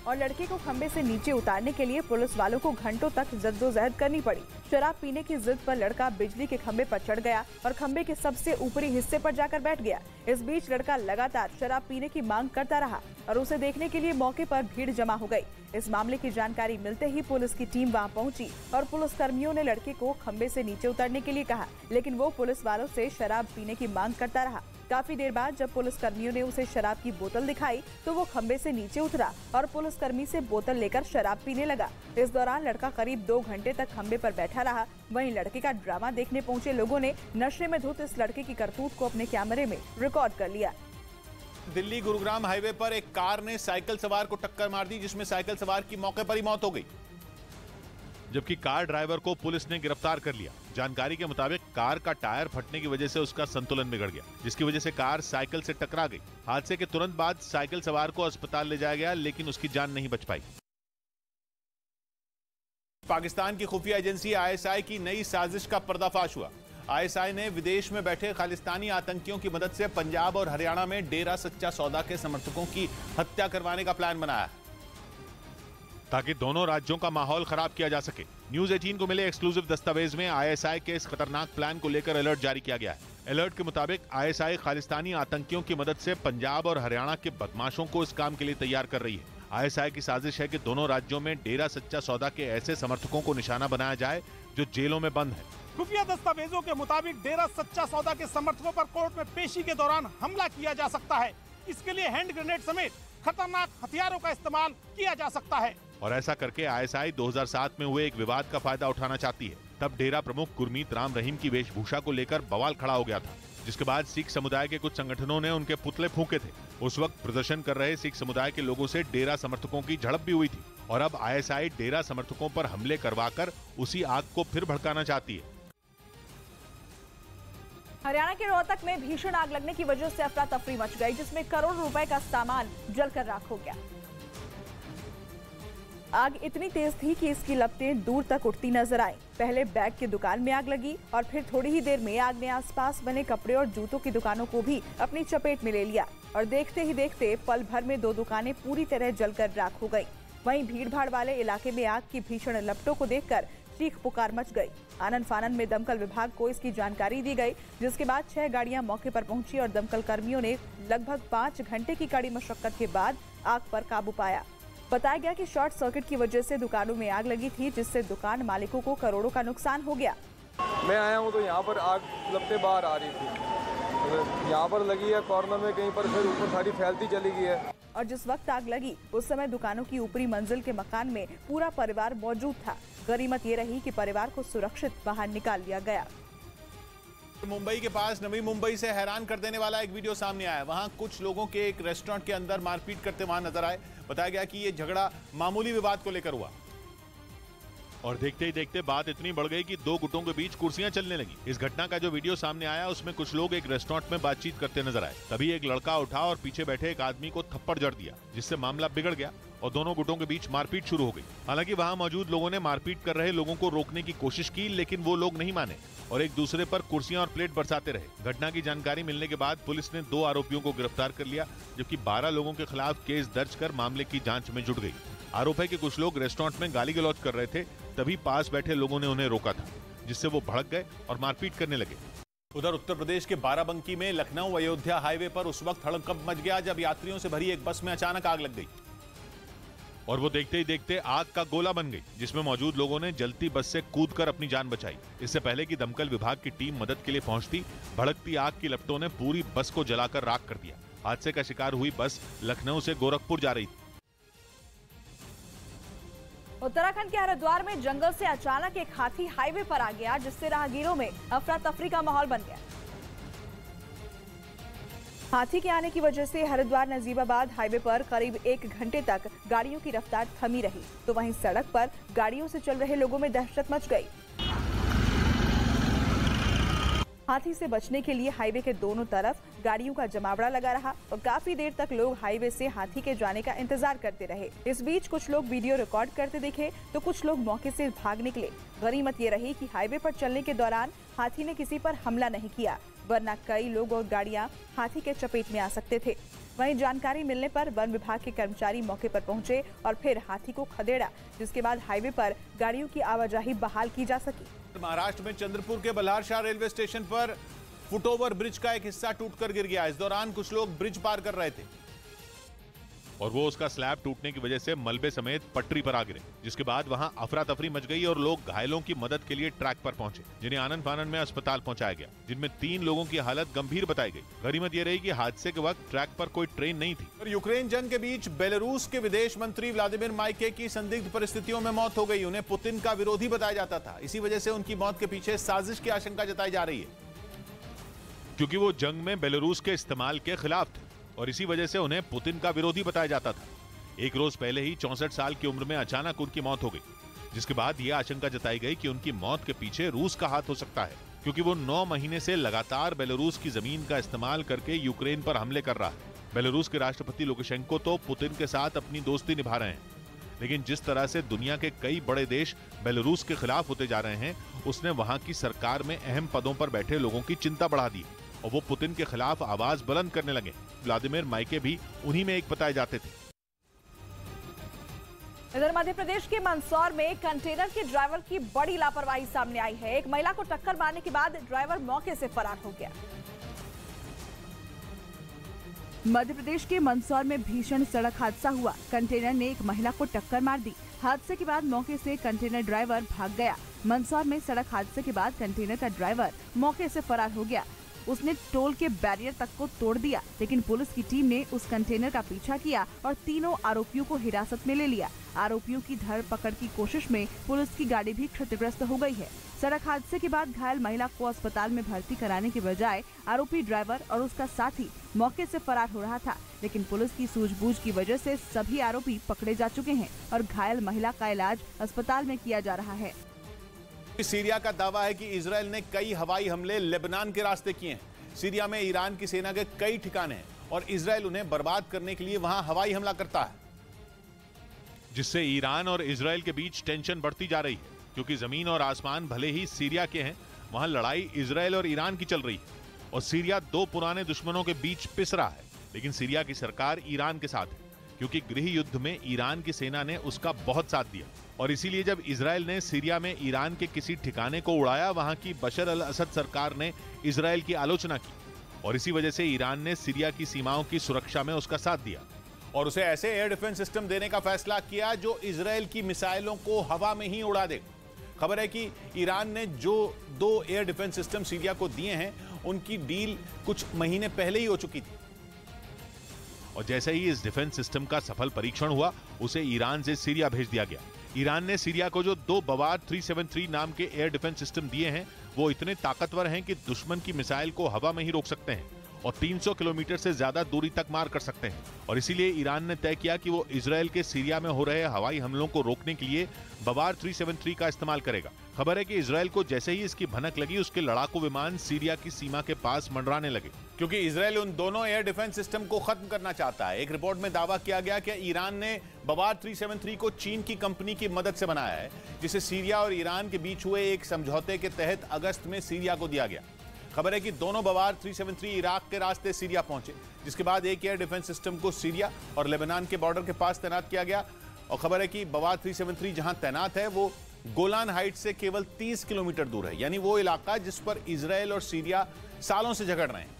और लड़के को खंबे से नीचे उतारने के लिए पुलिस वालों को घंटों तक जद्दोजहद करनी पड़ी। शराब पीने की जिद पर लड़का बिजली के खंबे पर चढ़ गया और खंबे के सबसे ऊपरी हिस्से पर जाकर बैठ गया। इस बीच लड़का लगातार शराब पीने की मांग करता रहा और उसे देखने के लिए मौके पर भीड़ जमा हो गई। इस मामले की जानकारी मिलते ही पुलिस की टीम वहां पहुंची और पुलिस कर्मियों ने लड़के को खंबे से नीचे उतरने के लिए कहा, लेकिन वो पुलिस वालों से शराब पीने की मांग करता रहा। काफी देर बाद जब पुलिस कर्मियों ने उसे शराब की बोतल दिखाई तो वो खंबे से नीचे उतरा और पुलिस कर्मी से बोतल लेकर शराब पीने लगा। इस दौरान लड़का करीब 2 घंटे तक खंबे पर बैठा रहा। वहीं लड़के का ड्रामा देखने पहुंचे लोगों ने नशे में धुत इस लड़के की करतूत को अपने कैमरे में रिकॉर्ड कर लिया। दिल्ली गुरुग्राम हाईवे पर एक कार ने साइकिल सवार को टक्कर मार दी, जिसमें साइकिल सवार की मौके पर ही मौत हो गई, जबकि कार ड्राइवर को पुलिस ने गिरफ्तार कर लिया। जानकारी के मुताबिक कार का टायर फटने की वजह से उसका संतुलन बिगड़ गया, जिसकी वजह से कार साइकिल से टकरा गई। हादसे के तुरंत बाद साइकिल सवार को अस्पताल ले जाया गया, लेकिन उसकी जान नहीं बच पाई। पाकिस्तान की खुफिया एजेंसी ISI की नई साजिश का पर्दाफाश हुआ। ISI ने विदेश में बैठे खालिस्तानी आतंकियों की मदद से पंजाब और हरियाणा में डेरा सच्चा सौदा के समर्थकों की हत्या करवाने का प्लान बनाया है, ताकि दोनों राज्यों का माहौल खराब किया जा सके। न्यूज 18 को मिले एक्सक्लूसिव दस्तावेज में ISI के इस खतरनाक प्लान को लेकर अलर्ट जारी किया गया है। अलर्ट के मुताबिक ISI खालिस्तानी आतंकियों की मदद से पंजाब और हरियाणा के बदमाशों को इस काम के लिए तैयार कर रही है। ISI की साजिश है कि दोनों राज्यों में डेरा सच्चा सौदा के ऐसे समर्थकों को निशाना बनाया जाए जो जेलों में बंद है। खुफिया दस्तावेजों के मुताबिक डेरा सच्चा सौदा के समर्थकों पर कोर्ट में पेशी के दौरान हमला किया जा सकता है। इसके लिए हैंड ग्रेनेड समेत खतरनाक हथियारों का इस्तेमाल किया जा सकता है और ऐसा करके ISI 2007 में हुए एक विवाद का फायदा उठाना चाहती है। तब डेरा प्रमुख गुरमीत राम रहीम की वेशभूषा को लेकर बवाल खड़ा हो गया था, जिसके बाद सिख समुदाय के कुछ संगठनों ने उनके पुतले फूंके थे। उस वक्त प्रदर्शन कर रहे सिख समुदाय के लोगों से डेरा समर्थकों की झड़प भी हुई थी और अब ISI डेरा समर्थकों पर हमले करवाकर उसी आग को फिर भड़काना चाहती है। हरियाणा के रोहतक में भीषण आग लगने की वजह से अफरा तफरी मच गई, जिसमें करोड़ों रुपए का सामान जलकर राख हो गया। आग इतनी तेज थी कि इसकी लपटें दूर तक उठती नजर आई। पहले बैग की दुकान में आग लगी और फिर थोड़ी ही देर में आग ने आसपास बने कपड़े और जूतों की दुकानों को भी अपनी चपेट में ले लिया और देखते ही देखते पल भर में 2 दुकानें पूरी तरह जलकर राख हो गई। वहीं भीड़भाड़ वाले इलाके में आग की भीषण लपटों को देखकर चीख पुकार मच गई। आनन फानन में दमकल विभाग को इसकी जानकारी दी गई, जिसके बाद 6 गाड़ियां मौके पर पहुंची और दमकल कर्मियों ने लगभग 5 घंटे की कड़ी मशक्कत के बाद आग पर काबू पाया। बताया गया कि शॉर्ट सर्किट की वजह से दुकानों में आग लगी थी, जिससे दुकान मालिकों को करोड़ों का नुकसान हो गया। मैं आया हूँ तो यहाँ पर आग लपटे बाहर आ रही थी, यहाँ पर लगी है कॉर्नर में, कहीं पर फिर ऊपर सारी फैलती चली गई है। और जिस वक्त आग लगी उस समय दुकानों की ऊपरी मंजिल के मकान में पूरा परिवार मौजूद था। गनीमत ये रही कि परिवार को सुरक्षित बाहर निकाल लिया गया। मुंबई के पास नवी मुंबई से हैरान कर देने वाला एक वीडियो सामने आया। वहां कुछ लोगों के एक रेस्टोरेंट के अंदर मारपीट करते वहां नजर आए। बताया गया कि ये झगड़ा मामूली विवाद को लेकर हुआ और देखते ही देखते बात इतनी बढ़ गई कि 2 गुटों के बीच कुर्सियां चलने लगी। इस घटना का जो वीडियो सामने आया उसमें कुछ लोग एक रेस्टोरेंट में बातचीत करते नजर आए। तभी एक लड़का उठा और पीछे बैठे एक आदमी को थप्पड़ जड़ दिया, जिससे मामला बिगड़ गया और दोनों गुटों के बीच मारपीट शुरू हो गई। हालांकि वहां मौजूद लोगों ने मारपीट कर रहे लोगों को रोकने की कोशिश की, लेकिन वो लोग नहीं माने और एक दूसरे पर कुर्सियां और प्लेट बरसाते रहे। घटना की जानकारी मिलने के बाद पुलिस ने 2 आरोपियों को गिरफ्तार कर लिया, जबकि 12 लोगों के खिलाफ केस दर्ज कर मामले की जांच में जुट गई। आरोप है कि कुछ लोग रेस्टोरेंट में गाली गलौज कर रहे थे, तभी पास बैठे लोगों ने उन्हें रोका था, जिससे वो भड़क गए और मारपीट करने लगे। उधर उत्तर प्रदेश के बाराबंकी में लखनऊ अयोध्या हाईवे पर उस वक्त हड़कंप मच गया जब यात्रियों से भरी एक बस में अचानक आग लग गई और वो देखते ही देखते आग का गोला बन गई, जिसमें मौजूद लोगों ने जलती बस से कूदकर अपनी जान बचाई। इससे पहले कि दमकल विभाग की टीम मदद के लिए पहुंचती, भड़कती आग की लपटों ने पूरी बस को जलाकर राख कर दिया। हादसे का शिकार हुई बस लखनऊ से गोरखपुर जा रही थी। उत्तराखंड के हरिद्वार में जंगल से अचानक एक हाथी हाईवे पर आ गया, जिससे राहगीरों में अफरा तफरी का माहौल बन गया। हाथी के आने की वजह से हरिद्वार नजीबाबाद हाईवे पर करीब 1 घंटे तक गाड़ियों की रफ्तार थमी रही, तो वहीं सड़क पर गाड़ियों से चल रहे लोगों में दहशत मच गई। हाथी से बचने के लिए हाईवे के दोनों तरफ गाड़ियों का जमावड़ा लगा रहा और काफी देर तक लोग हाईवे से हाथी के जाने का इंतजार करते रहे। इस बीच कुछ लोग वीडियो रिकॉर्ड करते दिखे तो कुछ लोग मौके से भाग निकले। गनीमत ये रही कि हाईवे पर चलने के दौरान हाथी ने किसी पर हमला नहीं किया, वरना कई लोग और गाड़ियां हाथी के चपेट में आ सकते थे। वहीं जानकारी मिलने पर वन विभाग के कर्मचारी मौके पर पहुंचे और फिर हाथी को खदेड़ा, जिसके बाद हाईवे पर गाड़ियों की आवाजाही बहाल की जा सकी। महाराष्ट्र में चंद्रपुर के बल्हारशाह रेलवे स्टेशन पर फुटओवर ब्रिज का एक हिस्सा टूटकर गिर गया। इस दौरान कुछ लोग ब्रिज पार कर रहे थे और वो उसका स्लैब टूटने की वजह से मलबे समेत पटरी पर आ गिरे, जिसके बाद वहां अफरा तफरी मच गई और लोग घायलों की मदद के लिए ट्रैक पर पहुंचे, जिन्हें आनन फानन में अस्पताल पहुंचाया गया, जिनमें 3 लोगों की हालत गंभीर बताई गई। गनीमत ये रही कि हादसे के वक्त ट्रैक पर कोई ट्रेन नहीं थी। और यूक्रेन जंग के बीच बेलारूस के विदेश मंत्री व्लादिमीर माइके की संदिग्ध परिस्थितियों में मौत हो गई। उन्हें पुतिन का विरोधी बताया जाता था, इसी वजह से उनकी मौत के पीछे साजिश की आशंका जताई जा रही है, क्योंकि वो जंग में बेलारूस के इस्तेमाल के खिलाफ थे और इसी वजह से उन्हें पुतिन का विरोधी बताया जाता था। एक रोज पहले ही 64 साल की उम्र में अचानक उनकी मौत हो गई, जिसके बाद यह आशंका जताई गई कि उनकी मौत के पीछे रूस का हाथ हो सकता है, क्योंकि वो 9 महीने से लगातार बेलारूस की जमीन का इस्तेमाल करके यूक्रेन पर हमले कर रहा है। बेलारूस के राष्ट्रपति लुकाशेंको तो पुतिन के साथ अपनी दोस्ती निभा रहे हैं, लेकिन जिस तरह से दुनिया के कई बड़े देश बेलारूस के खिलाफ होते जा रहे हैं, उसने वहां की सरकार में अहम पदों पर बैठे लोगों की चिंता बढ़ा दी और वो पुतिन के खिलाफ आवाज बुलंद करने लगे। व्लादिमीर माइके भी उन्हीं में एक बताए जाते थे। इधर मध्य प्रदेश के मंदसौर में कंटेनर के ड्राइवर की बड़ी लापरवाही सामने आई है। एक महिला को टक्कर मारने के बाद ड्राइवर मौके से फरार हो गया। मध्य प्रदेश के मंदसौर में भीषण सड़क हादसा हुआ। कंटेनर ने एक महिला को टक्कर मार दी। हादसे के बाद मौके से कंटेनर ड्राइवर भाग गया। मंदसौर में सड़क हादसे के बाद कंटेनर का ड्राइवर मौके से फरार हो गया। उसने टोल के बैरियर तक को तोड़ दिया, लेकिन पुलिस की टीम ने उस कंटेनर का पीछा किया और तीनों आरोपियों को हिरासत में ले लिया। आरोपियों की धरपकड़ की कोशिश में पुलिस की गाड़ी भी क्षतिग्रस्त हो गई है। सड़क हादसे के बाद घायल महिला को अस्पताल में भर्ती कराने के बजाय आरोपी ड्राइवर और उसका साथी मौके से फरार हो रहा था, लेकिन पुलिस की सूझबूझ की वजह से सभी आरोपी पकड़े जा चुके हैं और घायल महिला का इलाज अस्पताल में किया जा रहा है। सीरिया का दावा है कि इजरायल ने कई हवाई हमले लेबनान के रास्ते किए हैं। सीरिया में ईरान की सेना के कई ठिकाने हैं और इजरायल उन्हें बर्बाद करने के लिए वहां हवाई हमला करता है, जिससे ईरान और इजरायल के बीच टेंशन बढ़ती जा रही है, क्योंकि जमीन और आसमान भले ही सीरिया के हैं, वहां लड़ाई इजरायल और ईरान की चल रही है और सीरिया 2 पुराने दुश्मनों के बीच पिस रहा है। लेकिन सीरिया की सरकार ईरान के साथ है, क्योंकि गृह युद्ध में ईरान की सेना ने उसका बहुत साथ दिया। और इसीलिए जब इजराइल ने सीरिया में ईरान के किसी ठिकाने को उड़ाया, वहां की बशर अल असद सरकार ने इजराइल की आलोचना की और इसी वजह से ईरान ने सीरिया की सीमाओं की सुरक्षा में उसका साथ दिया और उसे ऐसे एयर डिफेंस सिस्टम देने का फैसला किया जो इजराइल की मिसाइलों को हवा में ही उड़ा दे। खबर है कि ईरान ने जो 2 एयर डिफेंस सिस्टम सीरिया को दिए हैं, उनकी डील कुछ महीने पहले ही हो चुकी थी। और जैसे ही इस डिफेंस सिस्टम का सफल परीक्षण हुआ, उसे ईरान से सीरिया भेज दिया गया। ईरान ने सीरिया को जो 2 बवार 373 नाम के एयर डिफेंस सिस्टम दिए हैं, वो इतने ताकतवर हैं कि दुश्मन की मिसाइल को हवा में ही रोक सकते हैं और 300 किलोमीटर से ज्यादा दूरी तक मार कर सकते हैं। और इसीलिए ईरान ने तय किया कि वो इजराइल के सीरिया में हो रहे हवाई हमलों को रोकने के लिए बवार 373 का इस्तेमाल करेगा। खबर है कि इजराइल को जैसे ही इसकी भनक लगी, उसके लड़ाकू विमान सीरिया की सीमा के पास मंडराने लगे, क्योंकि इजराइल उन दोनों एयर डिफेंस सिस्टम को खत्म करना चाहता है। एक रिपोर्ट में दावा किया गया कि ईरान ने बवार 373 को चीन की कंपनी की मदद से बनाया है, जिसे सीरिया और ईरान के बीच हुए एक समझौते के तहत अगस्त में सीरिया को दिया गया। खबर है कि दोनों बवार 373 इराक के रास्ते सीरिया पहुंचे, जिसके बाद एक एयर डिफेंस सिस्टम को सीरिया और लेबनान के बॉर्डर के पास तैनात किया गया। और खबर है कि बवार 373 जहां तैनात है, वो गोलान हाइट से केवल 30 किलोमीटर दूर है, यानी वो इलाका जिस पर इजराइल और सीरिया सालों से झगड़ रहे हैं।